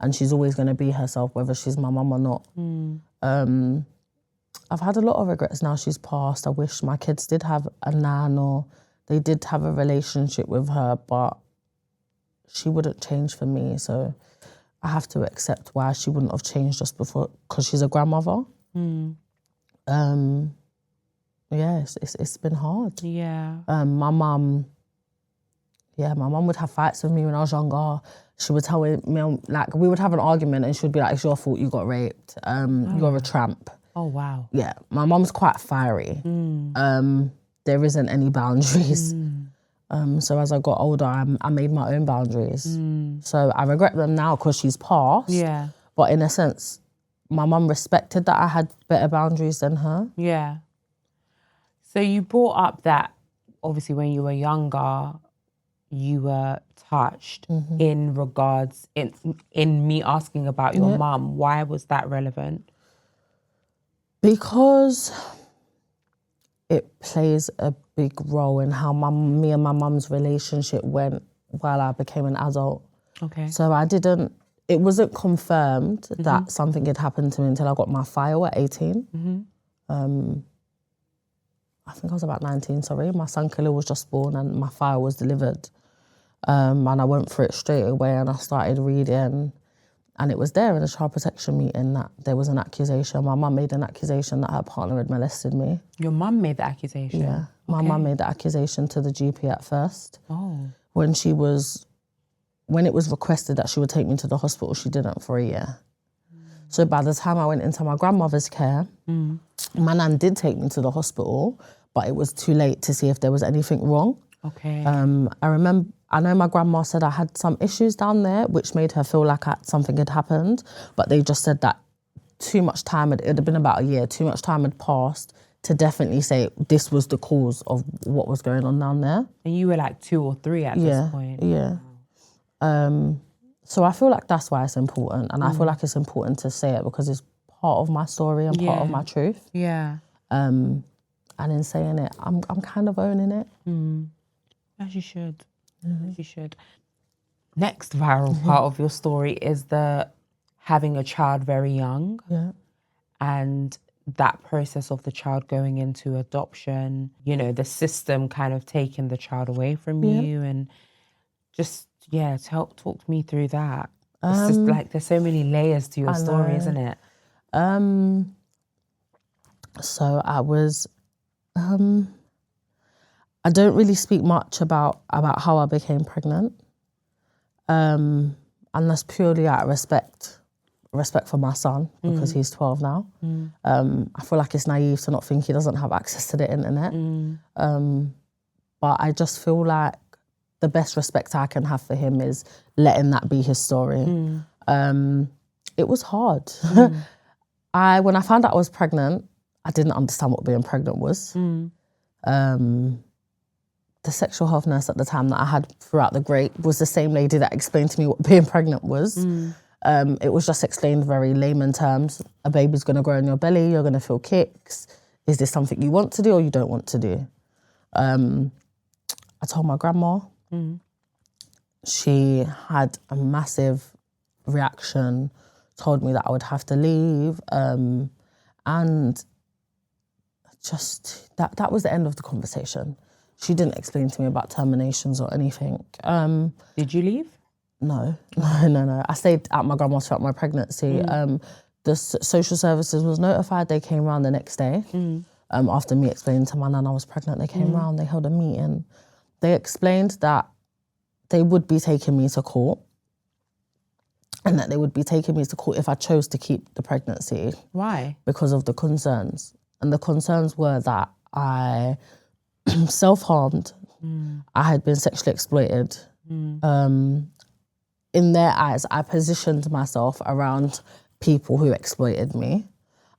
And she's always going to be herself, whether she's my mum or not. I've had a lot of regrets now she's passed. I wish my kids did have a nan or they did have a relationship with her, but she wouldn't change for me. So I have to accept why she wouldn't have changed just before, because she's a grandmother. Yeah, it's been hard. Yeah. My mum would have fights with me when I was younger. She would tell me, like, we would have an argument and she would be like, it's your fault you got raped. You're a tramp. Oh, wow. Yeah, my mum's quite fiery. There isn't any boundaries. So as I got older, I made my own boundaries. So I regret them now because she's passed. Yeah. But in a sense, my mum respected that I had better boundaries than her. Yeah. So you brought up that, obviously, when you were younger, you were touched in regards, in me asking about your mum. Why was that relevant? Because it plays a big role in how me and my mum's relationship went while I became an adult. Okay. So it wasn't confirmed that something had happened to me until I got my file at 18. I think I was about 19, sorry. My son Khalil was just born and my file was delivered. And I went for it straight away and I started reading. And it was there in a child protection meeting that there was an accusation. My mum made an accusation that her partner had molested me. Your mum made the accusation? Yeah. My mum made the accusation to the GP at first. Oh. When it was requested that she would take me to the hospital, she didn't for a year. So by the time I went into my grandmother's care, my nan did take me to the hospital, but it was too late to see if there was anything wrong. Okay. I know my grandma said I had some issues down there, which made her feel like something had happened, but they just said that too much time, it had been about a year, too much time had passed to definitely say this was the cause of what was going on down there. And you were like 2 or 3 at this point. Yeah. So I feel like that's why it's important, and I feel like it's important to say it because it's part of my story and part of my truth. Yeah. And in saying it, I'm kind of owning it. As you should. As you should. Next viral part of your story is the having a child very young. Yeah. And that process of the child going into adoption, the system kind of taking the child away from you, and just, talk me through that. It's just like there's so many layers to your story, isn't it? So I was, I don't really speak much about how I became pregnant. And that's purely out of respect for my son, because he's 12 now. I feel like it's naive to not think he doesn't have access to the internet. But I just feel like the best respect I can have for him is letting that be his story. It was hard. When I found out I was pregnant, I didn't understand what being pregnant was. The sexual health nurse at the time that I had throughout the break was the same lady that explained to me what being pregnant was. It was just explained very layman terms. A baby's gonna grow in your belly, you're gonna feel kicks. Is this something you want to do or you don't want to do? I told my grandma. She had a massive reaction, told me that I would have to leave, and just that was the end of the conversation. She didn't explain to me about terminations or anything. Did you leave? No. I stayed at my grandma's throughout my pregnancy. The social services was notified. They came round the next day. After me explaining to my nan I was pregnant, they came round, they held a meeting. They explained that they would be taking me to court, and that they would be taking me to court if I chose to keep the pregnancy. Why? Because of the concerns. And the concerns were that I self-harmed, I had been sexually exploited. In their eyes, I positioned myself around people who exploited me.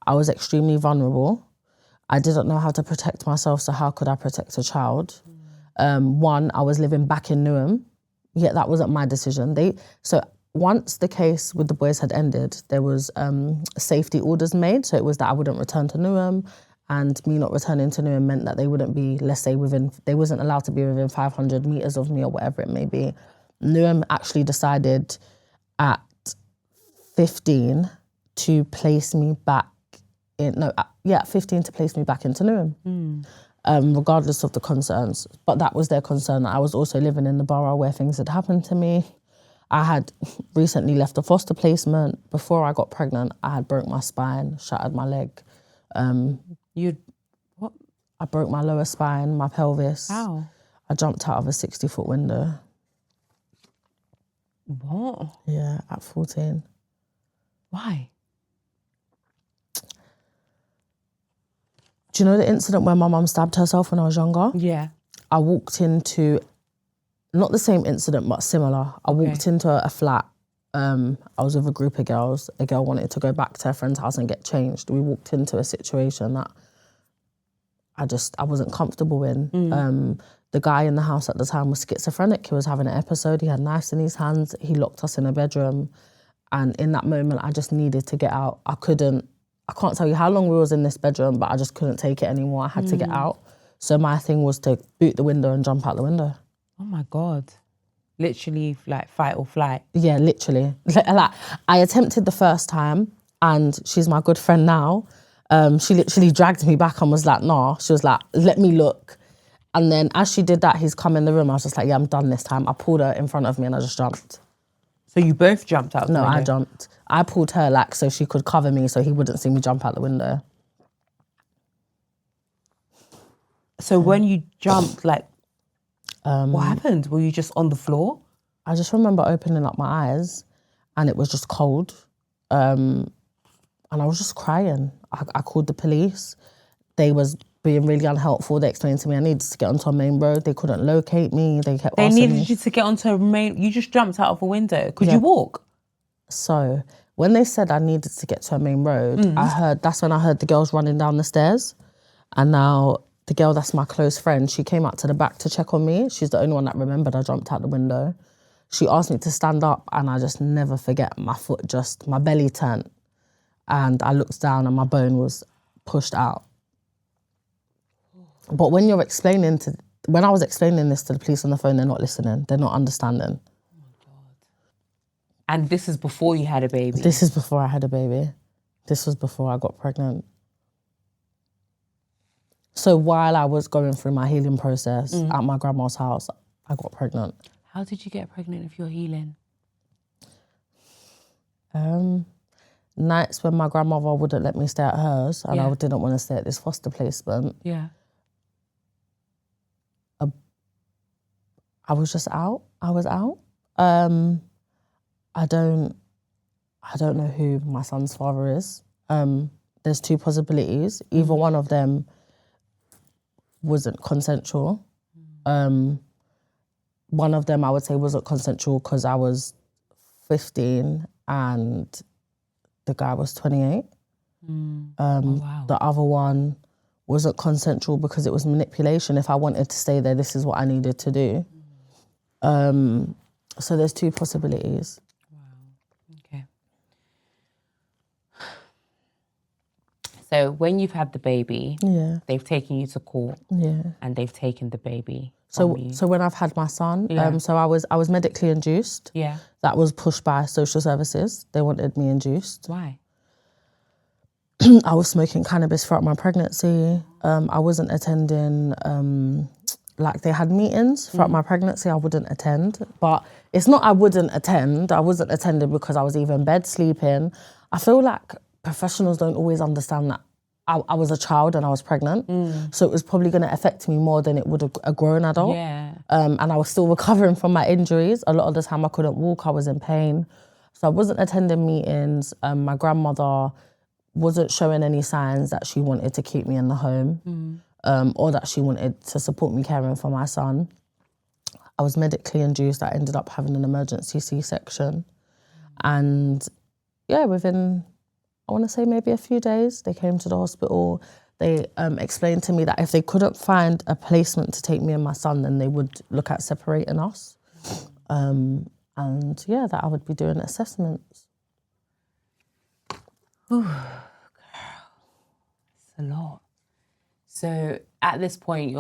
I was extremely vulnerable. I didn't know how to protect myself, so how could I protect a child? One, I was living back in Newham, yet that wasn't my decision. So once the case with the boys had ended, there was safety orders made, so it was that I wouldn't return to Newham, and me not returning to Newham meant that they wouldn't be, let's say, they wasn't allowed to be within 500 metres of me or whatever it may be. Newham actually decided at 15 to place me back in, 15 to place me back into Newham, regardless of the concerns. But that was their concern. I was also living in the borough where things had happened to me. I had recently left a foster placement. Before I got pregnant, I had broke my spine, shattered my leg. What? I broke my lower spine, my pelvis. How? I jumped out of a 60-foot window. What? Yeah, at 14. Why? Do you know the incident where my mum stabbed herself when I was younger? Yeah. I walked into, not the same incident, but similar. I walked into a flat. I was with a group of girls. A girl wanted to go back to her friend's house and get changed. We walked into a situation that I wasn't comfortable in. The guy in the house at the time was schizophrenic. He was having an episode. He had knives in his hands. He locked us in a bedroom. And in that moment, I just needed to get out. I can't tell you how long we was in this bedroom, but I just couldn't take it anymore. I had to get out. So my thing was to boot the window and jump out the window. Oh my God. Literally like fight or flight. Yeah, literally. Like, I attempted the first time, and she's my good friend now. She literally dragged me back and was like, nah. She was like, let me look. And then as she did that, he's come in the room. I was just like, yeah, I'm done this time. I pulled her in front of me and I just jumped. So you both jumped out the window? No, I jumped. I pulled her like so she could cover me so he wouldn't see me jump out the window. So when you jumped, like, what happened? Were you just on the floor? I just remember opening up my eyes and it was just cold. And I was just crying. I called the police. They was being really unhelpful. They explained to me I needed to get onto a main road. They couldn't locate me. They kept asking me. They needed you to get onto a main... You just jumped out of a window. Could you walk? So when they said I needed to get to a main road, that's when I heard the girls running down the stairs. And now the girl that's my close friend, she came out to the back to check on me. She's the only one that remembered I jumped out the window. She asked me to stand up and I just never forget, my belly turned and I looked down and my bone was pushed out. But when I was explaining this to the police on the phone, they're not listening. They're not understanding. Oh my God. And this is before you had a baby? This is before I had a baby. This was before I got pregnant. So while I was going through my healing process at my grandma's house, I got pregnant. How did you get pregnant if you're healing? Nights when my grandmother wouldn't let me stay at hers and I didn't want to stay at this foster placement. Yeah. A I was just out. I was out. I don't know who my son's father is. There's two possibilities. Either one of them wasn't consensual. One of them I would say wasn't consensual because I was 15 and the guy was 28. Wow. The other one wasn't consensual because it was manipulation. If I wanted to stay there, this is what I needed to do. So there's two possibilities. Okay. So when you've had the baby, Yeah. they've taken you to court, Yeah. and they've taken the baby So from you. so when I've had my son, Yeah. so I was medically induced. Yeah. That was pushed by social services. They wanted me induced. Why? I was smoking cannabis throughout my pregnancy. I wasn't attending, like they had meetings throughout my pregnancy, I wouldn't attend. But it's not I wouldn't attend, I wasn't attending because I was either in bed sleeping. I feel like professionals don't always understand that I was a child and I was pregnant. So it was probably gonna affect me more than it would a grown adult. Yeah. And I was still recovering from my injuries. A lot of the time I couldn't walk, I was in pain. So I wasn't attending meetings. My grandmother wasn't showing any signs that she wanted to keep me in the home or that she wanted to support me caring for my son. I was medically induced. I ended up having an emergency C-section. And yeah, within, I want to say maybe a few days, they came to the hospital. They explained to me that if they couldn't find a placement to take me and my son, then they would look at separating us. And yeah, that I would be doing assessments. Ooh, girl, it's a lot. So at this point,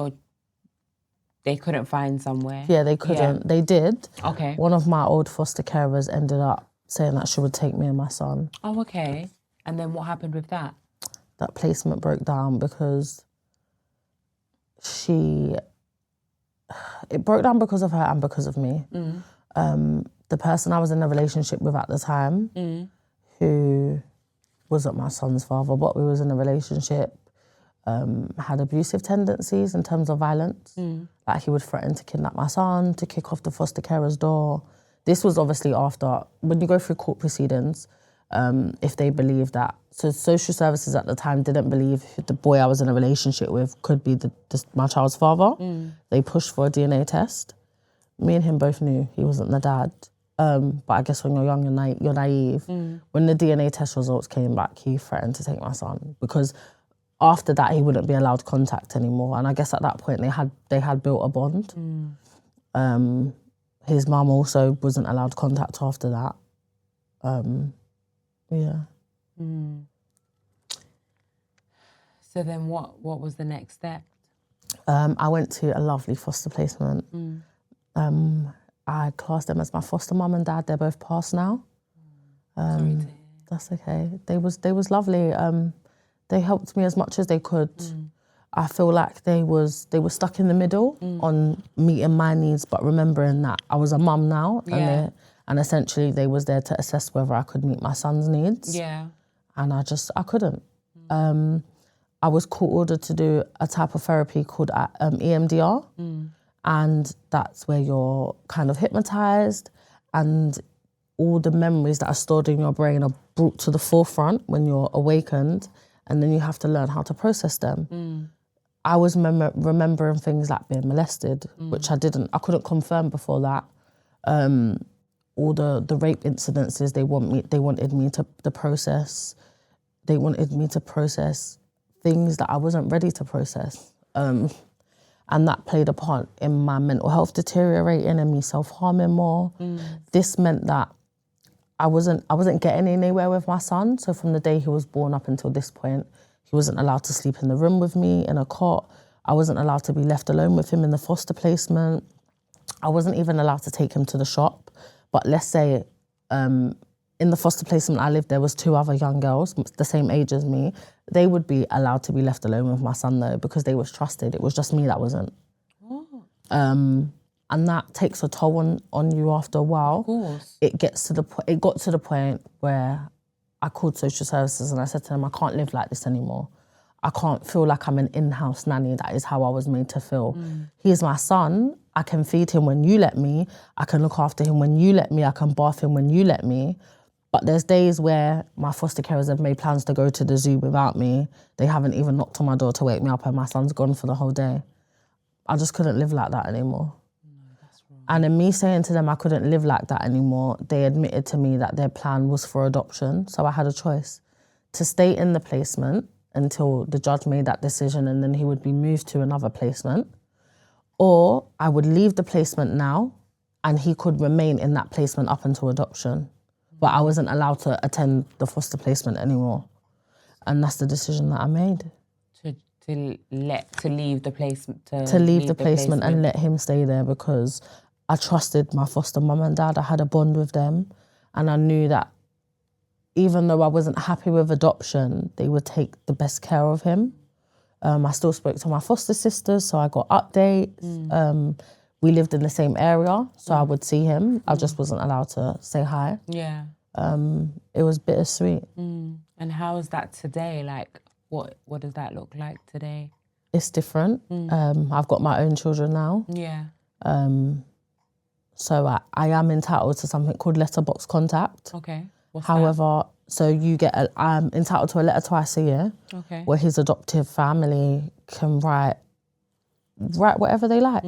they couldn't find somewhere. Yeah, they couldn't. They did. Okay. One of my old foster carers ended up saying that she would take me and my son. Oh, okay. And then what happened with that? That placement broke down because it broke down because of her and because of me. The person I was in a relationship with at the time, who wasn't my son's father, but we was in a relationship, had abusive tendencies in terms of violence. Like he would threaten to kidnap my son, to kick off the foster carer's door. This was obviously after, when you go through court proceedings, if they believe that. So social services at the time didn't believe the boy I was in a relationship with could be my child's father. They pushed for a DNA test. Me and him both knew he wasn't the dad. But I guess when you're young, you're naive. When the DNA test results came back, he threatened to take my son because after that, he wouldn't be allowed contact anymore. And I guess at that point, they had built a bond. His mum also wasn't allowed contact after that. Yeah. So then what was the next step? I went to a lovely foster placement. I classed them as my foster mum and dad. They're both passed now. Sorry to hear. That's okay. They was lovely. They helped me as much as they could. I feel like they were stuck in the middle on meeting my needs, but remembering that I was a mum now, and essentially they was there to assess whether I could meet my son's needs. Yeah. And I couldn't. I was court ordered to do a type of therapy called EMDR, and that's where you're kind of hypnotized, and all the memories that are stored in your brain are brought to the forefront when you're awakened, and then you have to learn how to process them. I was remembering things like being molested, which I couldn't confirm before that. All the rape incidences, they wanted me to process. They wanted me to process things that I wasn't ready to process. And that played a part in my mental health deteriorating and me self-harming more. This meant that I wasn't getting anywhere with my son. So from the day he was born up until this point, he wasn't allowed to sleep in the room with me in a cot. I wasn't allowed to be left alone with him in the foster placement. I wasn't even allowed to take him to the shop. But let's say in the foster placement I lived, there was 2 other young girls, the same age as me. They would be allowed to be left alone with my son though, because they was trusted. It was just me that wasn't. And that takes a toll on you after a while. Of course. It got to the point where I called social services and I said to them, I can't live like this anymore. I can't feel like I'm an in-house nanny. That is how I was made to feel. He is my son I can feed him when you let me, I can look after him when you let me, I can bath him when you let me. But there's days where my foster carers have made plans to go to the zoo without me. They haven't even knocked on my door to wake me up and my son's gone for the whole day. I just couldn't live like that anymore. That's wrong. And in me saying to them I couldn't live like that anymore, they admitted to me that their plan was for adoption. So I had a choice to stay in the placement until the judge made that decision and then he would be moved to another placement. Or I would leave the placement now and he could remain in that placement up until adoption. But I wasn't allowed to attend the foster placement anymore. And that's the decision that I made. To leave the placement. To leave the placement and let him stay there because I trusted my foster mum and dad. I had a bond with them. And I knew that even though I wasn't happy with adoption, they would take the best care of him. I still spoke to my foster sisters, so I got updates. We lived in the same area, so I would see him. I just wasn't allowed to say hi. Yeah. It was bittersweet. And how is that today? Like, what does that look like today? It's different. I've got my own children now. Yeah. So I am entitled to something called letterbox contact. Okay. What's However, so I'm entitled to a letter twice a year. Okay. Where his adoptive family can write whatever they like.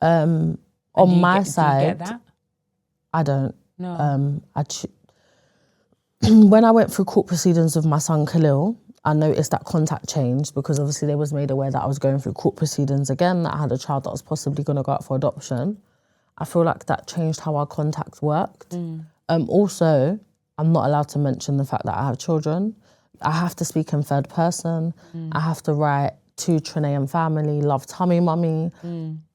On my side, do you get that? I don't. No. When I went through court proceedings with my son Khalil, I noticed that contact changed because obviously they was made aware that I was going through court proceedings again, that I had a child that was possibly going to go out for adoption. I feel like that changed how our contact worked. Also, I'm not allowed to mention the fact that I have children. I have to speak in third person. I have to write to Trinean family, love tummy mummy.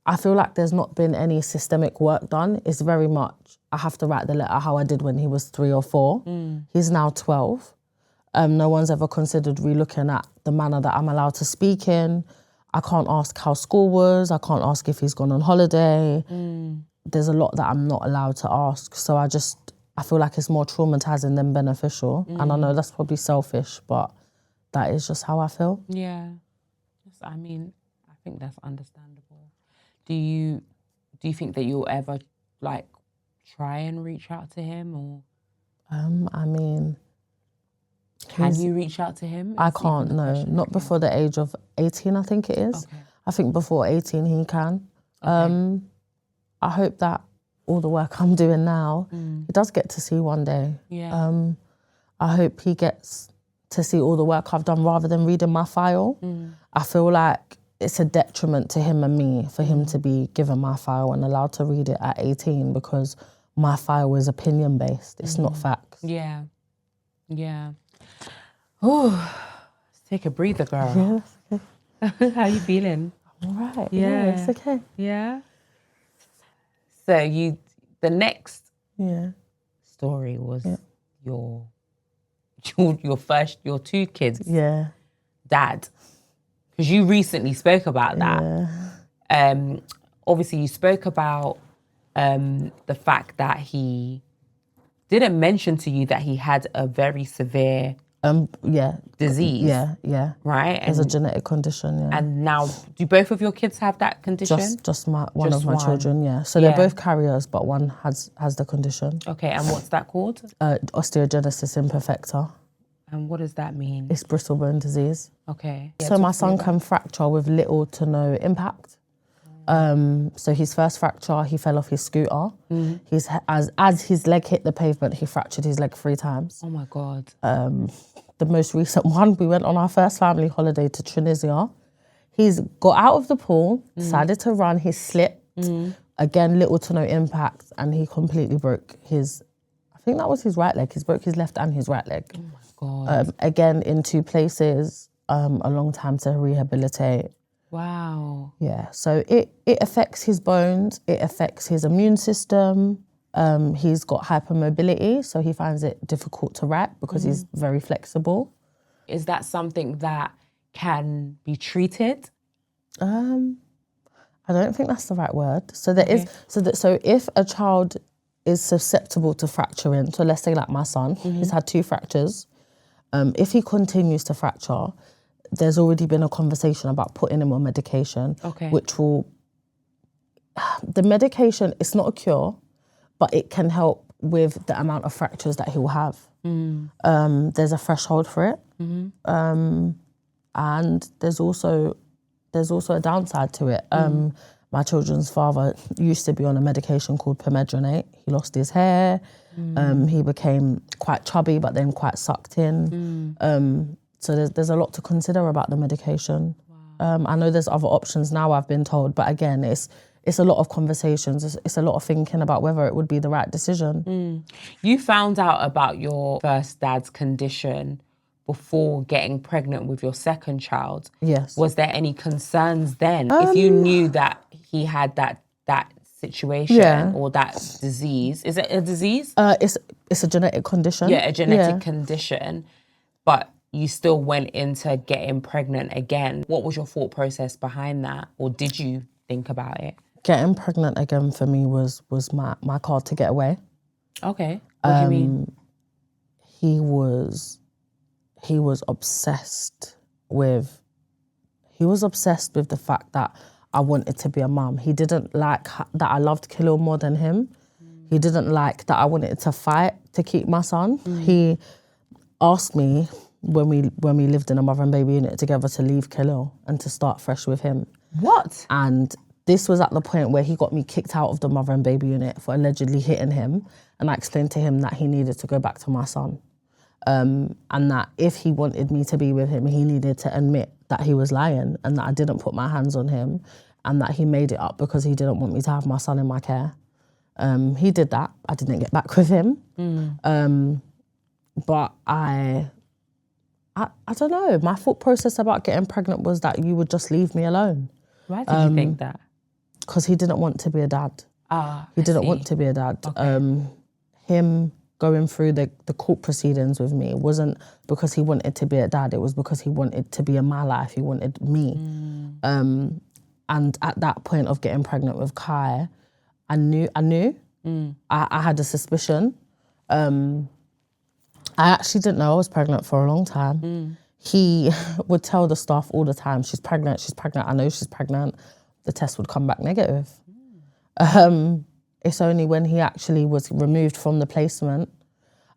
I feel like there's not been any systemic work done. It's very much, I have to write the letter how I did when he was 3 or 4. He's now 12. No one's ever considered relooking at the manner that I'm allowed to speak in. I can't ask how school was. I can't ask if he's gone on holiday. There's a lot that I'm not allowed to ask. So I feel like it's more traumatizing than beneficial. And I know that's probably selfish, but that is just how I feel. Yeah. I mean, I think that's understandable. Do you think that you'll ever like try and reach out to him or? I mean, can you reach out to him? I can't, no. Not before the age of 18, I think it is. Okay. I think before 18 he can. Okay. I hope that all the work I'm doing now, he does get to see one day. Yeah. I hope he gets to see all the work I've done rather than reading my file. I feel like it's a detriment to him and me for him to be given my file and allowed to read it at 18 because my file is opinion-based. It's not facts. Yeah. Yeah. Oh, let's take a breather, girl. Yeah, that's okay. How you feeling? All right. Yeah. It's okay. Yeah. So the next story was your 2 kids. Yeah. Dad. Because you recently spoke about that. Yeah. Obviously, you spoke about the fact that he didn't mention to you that he had a very severe disease. Yeah. Right? There's a genetic condition, yeah. And now, do both of your kids have that condition? Just one of my children, yeah. So they're both carriers, but one has the condition. Okay, and what's that called? Osteogenesis imperfecta. And what does that mean? It's bristle bone disease. Okay. So my son can fracture with little to no impact. So his first fracture, he fell off his scooter. As his leg hit the pavement, he fractured his leg 3 times. Oh my God. The most recent one, we went on our first family holiday to Tunisia. He's got out of the pool, decided to run, he slipped. Again, little to no impact, and he completely broke I think that was his right leg. He broke his left and his right leg. Oh my God. Again, in 2 places, a long time to rehabilitate. Wow. Yeah, so it affects his bones, it affects his immune system. He's got hypermobility, so he finds it difficult to write because he's very flexible. Is that something that can be treated? I don't think that's the right word. So there is, so if a child is susceptible to fracturing, so let's say like my son, he's had 2 fractures. If he continues to fracture, there's already been a conversation about putting him on medication, which will the medication, it's not a cure, but it can help with the amount of fractures that he will have. There's a threshold for it. And there's also a downside to it. My children's father used to be on a medication called pomegranate. He lost his hair. He became quite chubby, but then quite sucked in. So there's a lot to consider about the medication. I know there's other options now, I've been told, but again, it's a lot of conversations. It's a lot of thinking about whether it would be the right decision. You found out about your first dad's condition before getting pregnant with your second child. Yes. Was there any concerns then? If you knew that he had that situation or that disease. Is it a disease? It's a genetic condition. Yeah, a genetic condition. But you still went into getting pregnant again. What was your thought process behind that? Or did you think about it? Getting pregnant again for me was my card to get away. Okay. What do you mean? He was obsessed with the fact that I wanted to be a mum. He didn't like that I loved Khalil more than him. He didn't like that I wanted to fight to keep my son. He asked me when we lived in a mother and baby unit together to leave Khalil and to start fresh with him. What? And this was at the point where he got me kicked out of the mother and baby unit for allegedly hitting him. And I explained to him that he needed to go back to my son. And that if he wanted me to be with him, he needed to admit that he was lying and that I didn't put my hands on him and that he made it up because he didn't want me to have my son in my care. He did that. I didn't get back with him. But I don't know. My thought process about getting pregnant was that you would just leave me alone. Why did you think that? Because he didn't want to be a dad. He didn't want to be a dad. Okay. Him going through the court proceedings with me wasn't because he wanted to be a dad. It was because he wanted to be in my life. He wanted me. And at that point of getting pregnant with Kai, I knew. I had a suspicion. I actually didn't know I was pregnant for a long time. He would tell the staff all the time, she's pregnant, I know she's pregnant. The test would come back negative. It's only when he actually was removed from the placement,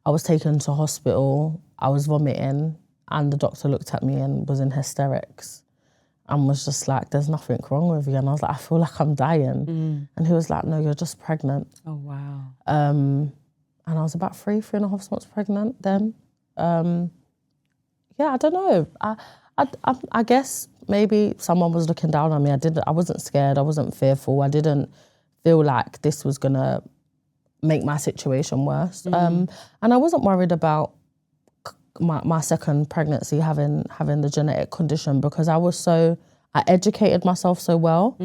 I was taken to hospital, I was vomiting, and the doctor looked at me and was in hysterics and was just like, there's nothing wrong with you. And I was like, I feel like I'm dying. And he was like, no, you're just pregnant. Oh, wow. And I was about 3.5 months pregnant then. Yeah, I don't know. I guess maybe someone was looking down on me. I wasn't scared, I wasn't fearful. I didn't feel like this was gonna make my situation worse. And I wasn't worried about my second pregnancy having the genetic condition because I educated myself so well.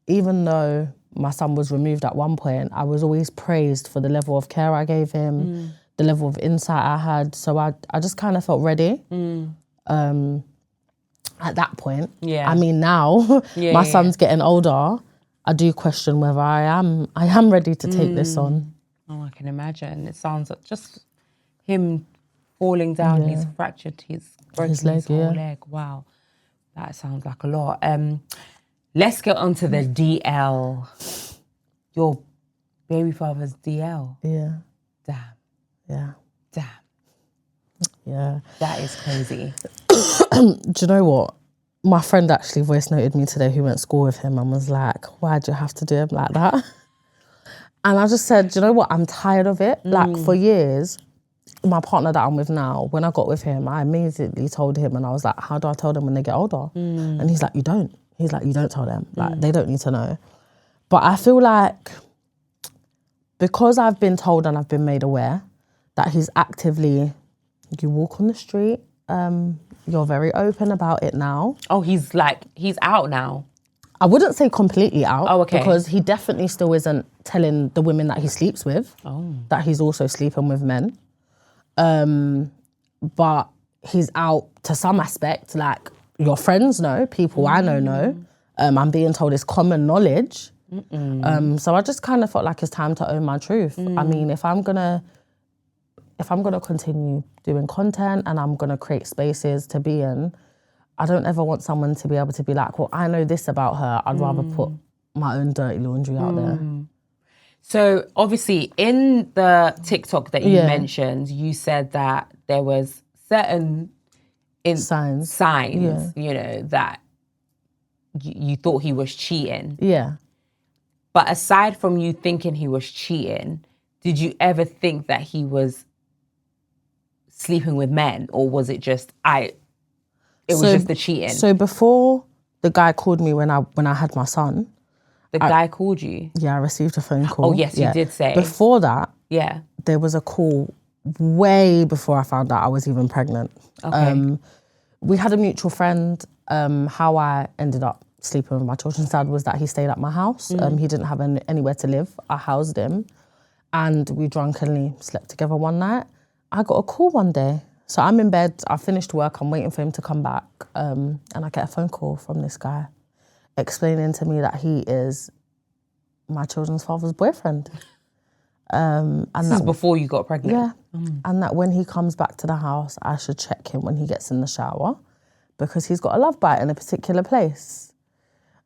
Even though my son was removed at one point, I was always praised for the level of care I gave him, the level of insight I had. So I just kind of felt ready at that point. Yeah. I mean, now my son's getting older, I do question whether I am ready to take this on. Oh, I can imagine. It sounds like just him falling down, he's fractured, he's broken his whole leg. Wow, that sounds like a lot. Let's get on to the DL. Your baby father's DL. Yeah. Damn. Yeah. Damn. Yeah. That is crazy. Do you know what? My friend actually voice noted me today who went to school with him and was like, why'd you have to do him like that? And I just said, do you know what? I'm tired of it. Like for years, my partner that I'm with now, when I got with him, I immediately told him and I was like, how do I tell them when they get older? And he's like, you don't. He's like, you don't tell them. Like, they don't need to know. But I feel like because I've been told and I've been made aware that he's actively, you walk on the street, you're very open about it now. Oh, he's out now. I wouldn't say completely out. Oh, okay. Because he definitely still isn't telling the women that he sleeps with that he's also sleeping with men. But he's out to some aspect, like your friends know, people I know. I'm being told it's common knowledge. So I just kind of felt like it's time to own my truth. I mean, if I'm gonna continue doing content and I'm gonna create spaces to be in, I don't ever want someone to be able to be like, well, I know this about her. I'd rather put my own dirty laundry out there. So obviously in the TikTok that you Yeah. mentioned, you said that there was certain Signs. you know, that you thought he was cheating. Yeah. But aside from you thinking he was cheating, did you ever think that he was sleeping with men, or was it just was just the cheating? So before the guy called me when I had my son. The guy called you? Yeah, I received a phone call. Oh, yes, you did say. Before that, yeah, there was a call way before I found out I was even pregnant. Okay. We had a mutual friend. How I ended up sleeping with my children's dad was that he stayed at my house. He didn't have anywhere to live. I housed him, and we drunkenly slept together one night. I got a call one day. So I'm in bed, I finished work, I'm waiting for him to come back, and I get a phone call from this guy explaining to me that he is my children's father's boyfriend. And this is before you got pregnant? Yeah, and that when he comes back to the house, I should check him when he gets in the shower because he's got a love bite in a particular place.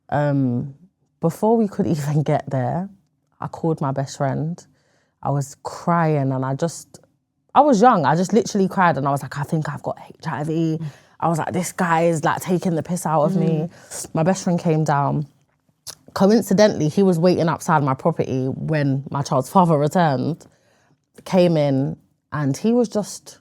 Before we could even get there, I called my best friend. I was crying and I was young. I just literally cried and I was like, I think I've got HIV. I was like, this guy is like taking the piss out of me. My best friend came down. Coincidentally, he was waiting outside my property when my child's father returned, came in, and he was just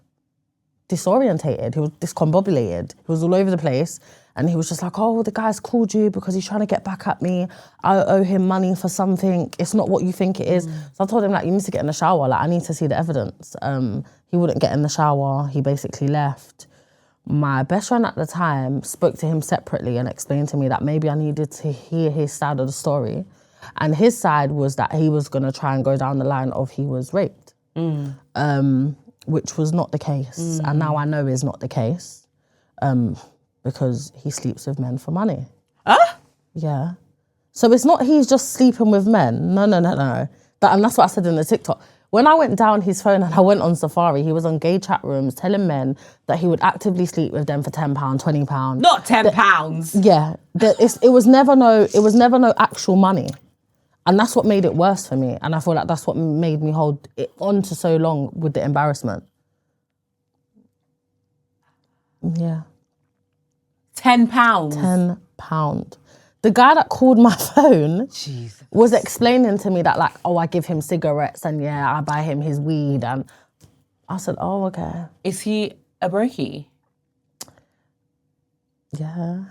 disorientated. He was discombobulated. He was all over the place. And he was just like, oh, the guy's called you because he's trying to get back at me. I owe him money for something. It's not what you think it is. So I told him, like, you need to get in the shower. Like, I need to see the evidence. He wouldn't get in the shower. He basically left. My best friend at the time spoke to him separately and explained to me that maybe I needed to hear his side of the story. And his side was that he was going to try and go down the line of he was raped, which was not the case. And now I know is not the case because he sleeps with men for money. Yeah. So it's not he's just sleeping with men. No. And that's what I said in the TikTok. When I went down his phone and I went on Safari, he was on gay chat rooms telling men that he would actively sleep with them for £10, £20. Not £10. Yeah, it was never no actual money, and that's what made it worse for me. And I feel like that's what made me hold it on to so long with the embarrassment. Yeah. £10? £10. The guy that called my phone Jesus. was explaining to me that, like, oh, I give him cigarettes and yeah, I buy him his weed. And I said, oh, okay. Is he a brokey? Yeah.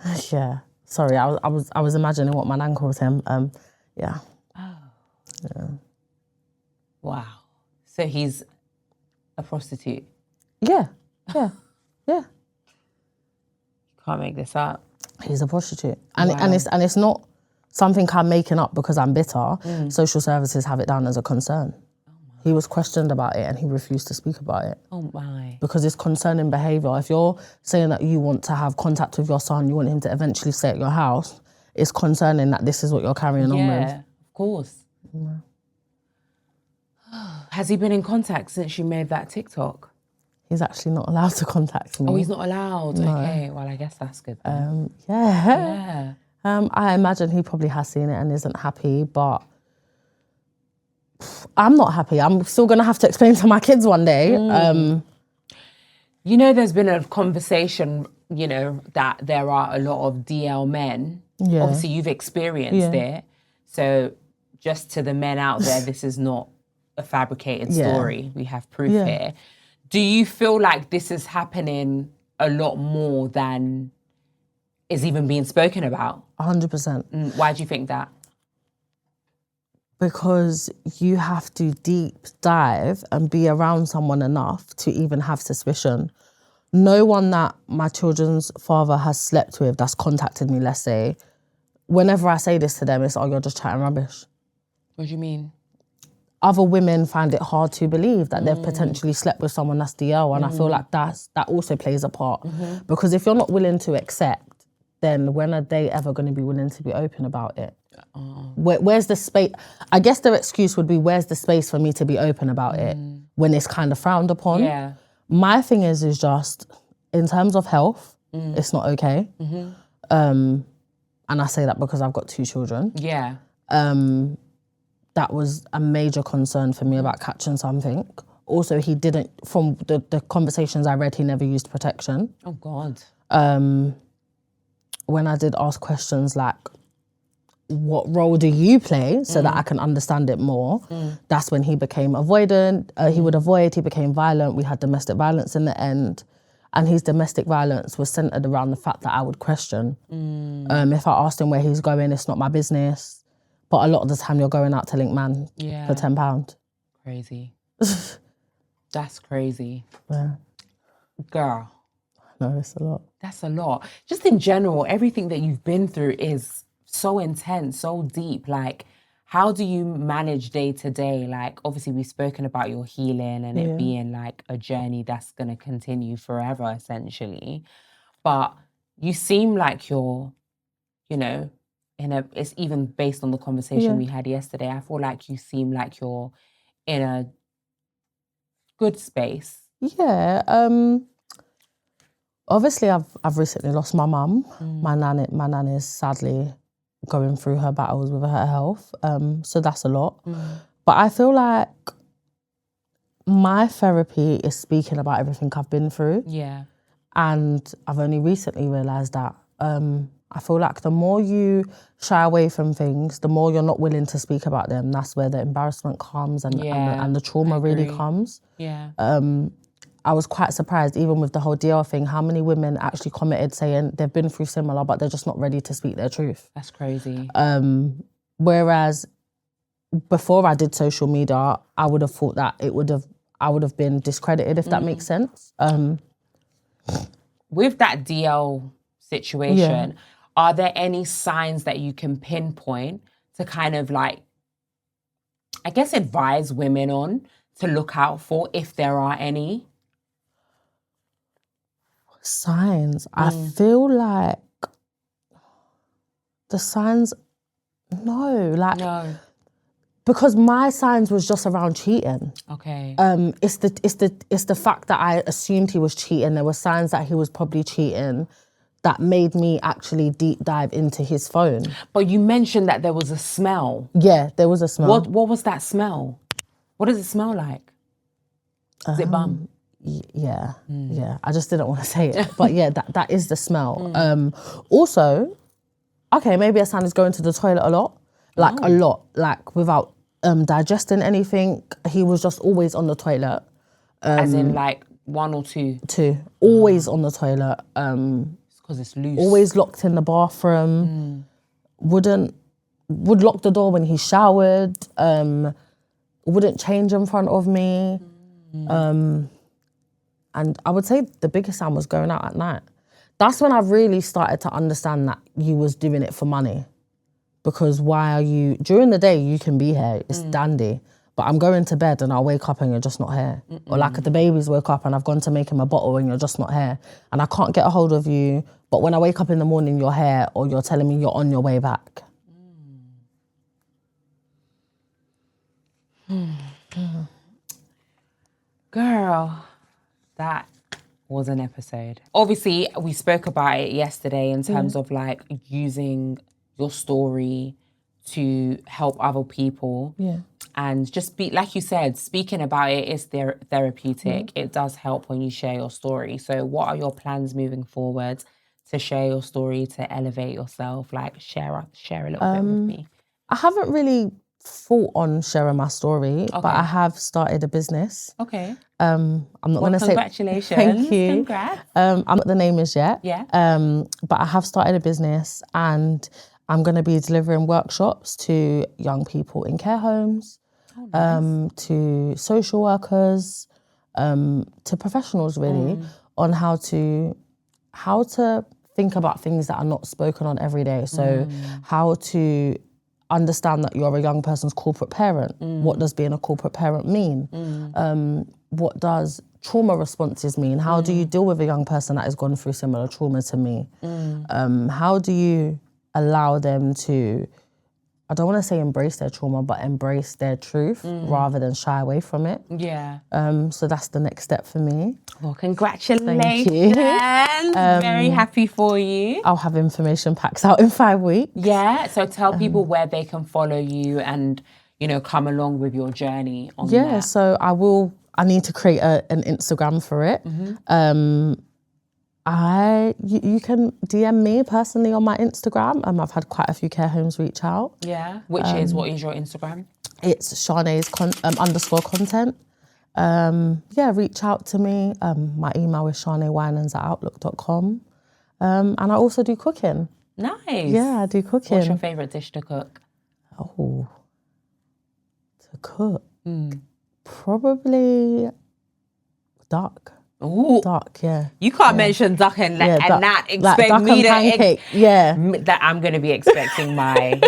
Sorry, I was imagining what my nan calls him. Yeah. Oh. Yeah. Wow. So he's a prostitute? Yeah. Can't make this up. He's a prostitute. And it's not something I'm making up because I'm bitter. Social services have it down as a concern. He was questioned about it and he refused to speak about it. Oh my. Because it's concerning behaviour. If you're saying that you want to have contact with your son, you want him to eventually stay at your house, it's concerning that this is what you're carrying on with. Yeah, of course. Yeah. Has he been in contact since you made that TikTok? He's actually not allowed to contact me. Oh, he's not allowed? No. Okay, well, I guess that's good then. Yeah. I imagine he probably has seen it and isn't happy, but I'm not happy. I'm still going to have to explain to my kids one day. You know, there's been a conversation, you know, that there are a lot of DL men. Yeah. Obviously, you've experienced it. So just to the men out there, this is not a fabricated story. We have proof here. Do you feel like this is happening a lot more than is even being spoken about? 100%. Why do you think that? Because you have to deep dive and be around someone enough to even have suspicion. No one that my children's father has slept with that's contacted me, let's say, whenever I say this to them, it's, oh, you're just chatting rubbish. What do you mean? Other women find it hard to believe that they've potentially slept with someone that's DL, and I feel like that also plays a part. Because if you're not willing to accept, then when are they ever going to be willing to be open about it? Where's the space? I guess their excuse would be, where's the space for me to be open about it when it's kind of frowned upon? Yeah. My thing is just, in terms of health, it's not okay. And I say that because I've got 2 children. Yeah. That was a major concern for me about catching something. Also, he didn't, from the conversations I read, he never used protection. Oh, God. When I did ask questions like, what role do you play so that I can understand it more? That's when he became avoidant. He would avoid, he became violent. We had domestic violence in the end. And his domestic violence was centered around the fact that I would question. If I asked him where he's going, it's not my business. But a lot of the time you're going out to link man for £10. Crazy. That's crazy. Yeah. Girl. No, it's a lot. That's a lot. Just in general, everything that you've been through is so intense, so deep. Like, how do you manage day to day? Like, obviously we've spoken about your healing and it being like a journey that's going to continue forever, essentially. But you seem like you're, you know, it's even based on the conversation we had yesterday, I feel like you seem like you're in a good space. Yeah. Obviously, I've recently lost my mum. My nan is sadly going through her battles with her health. So that's a lot. But I feel like my therapy is speaking about everything I've been through. Yeah. And I've only recently realised that I feel like the more you shy away from things, the more you're not willing to speak about them. That's where the embarrassment comes and the trauma really comes. Yeah. I was quite surprised, even with the whole DL thing, how many women actually commented saying they've been through similar, but they're just not ready to speak their truth. That's crazy. Whereas before I did social media, I would have thought that I would have been discredited, if that makes sense. With that DL situation, are there any signs that you can pinpoint to kind of like, I guess, advise women on to look out for, if there are any? Signs. I feel like the signs, no. Because my signs was just around cheating. Okay. It's the fact that I assumed he was cheating. There were signs that he was probably cheating that made me actually deep dive into his phone. But you mentioned that there was a smell. Yeah, there was a smell. What was that smell? What does it smell like? Is it bum? Yeah. I just didn't want to say it, but yeah, that is the smell. Also, okay, maybe a sign is going to the toilet a lot, like without digesting anything. He was just always on the toilet. As in like one or two? Two, always on the toilet. It's because it's loose. Always locked in the bathroom. Would lock the door when he showered. Wouldn't change in front of me. And I would say the biggest sign was going out at night. That's when I really started to understand that you was doing it for money. Because during the day you can be here, it's dandy, but I'm going to bed and I'll wake up and you're just not here. Or like the babies woke up and I've gone to make him a bottle and you're just not here. And I can't get a hold of you, but when I wake up in the morning, you're here, or you're telling me you're on your way back. Girl, that was an episode. Obviously, we spoke about it yesterday in terms of like using your story to help other people. Yeah. And just like you said, speaking about it is therapeutic. It does help when you share your story. So what are your plans moving forward to share your story, to elevate yourself? Like share a little bit with me. I haven't really thought on sharing my story, but I have started a business. Okay. I'm not going to say... Congratulations. Thank you. Congrats. I'm not the name is yet. Yeah. But I have started a business and I'm going to be delivering workshops to young people in care homes, to social workers, to professionals really, on how to think about things that are not spoken on every day. So how to understand that you're a young person's corporate parent. What does being a corporate parent mean? What does trauma responses mean? How do you deal with a young person that has gone through similar trauma to me? How do you allow them to I don't want to say embrace their trauma, but embrace their truth rather than shy away from it. Yeah. So that's the next step for me. Well, congratulations. Thank you. Very happy for you. I'll have information packs out in 5 weeks. Yeah. So tell people where they can follow you and, you know, come along with your journey on that. So I need to create an Instagram for it. You can DM me personally on my Instagram. I've had quite a few care homes reach out. Yeah. What is your Instagram? It's Sharnai's _content. Reach out to me. My email is sharnaiwinans@outlook.com. And I also do cooking. Nice. Yeah, I do cooking. What's your favourite dish to cook? Oh, to cook? Probably duck. Ooh. Duck, yeah. You can't mention duck and duck. not expect Like duck me and pancake, that I'm going to be expecting my,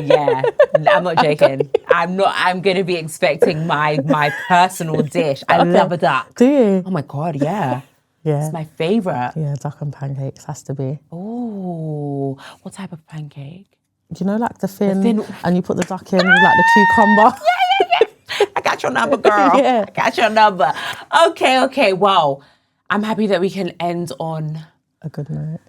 I'm not joking. I'm going to be expecting my personal dish. I love a duck. Do you? Oh my God, yeah. Yeah. It's my favourite. Yeah, duck and pancakes has to be. Oh, what type of pancake? You know, like the thin, and you put the duck in with like the cucumber. I got your number, girl. Yeah. I got your number. Okay. Wow. I'm happy that we can end on A good note.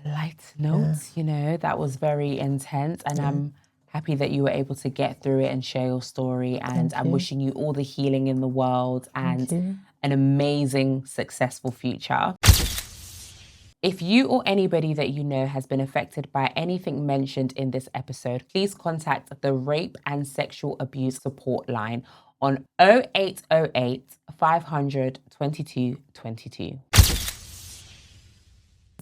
light notes. You know, that was very intense, and I'm happy that you were able to get through it and share your story. And I'm wishing you all the healing in the world and an amazing, successful future. If you or anybody that you know has been affected by anything mentioned in this episode, please contact the Rape and Sexual Abuse Support Line on 0808 500 2222.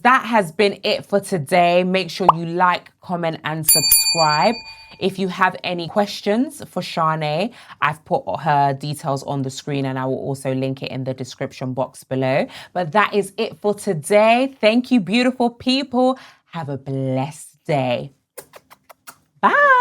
That has been it for today. Make sure you like, comment, and subscribe. If you have any questions for Sharnai, I've put her details on the screen and I will also link it in the description box below. But that is it for today. Thank you, beautiful people. Have a blessed day. Bye.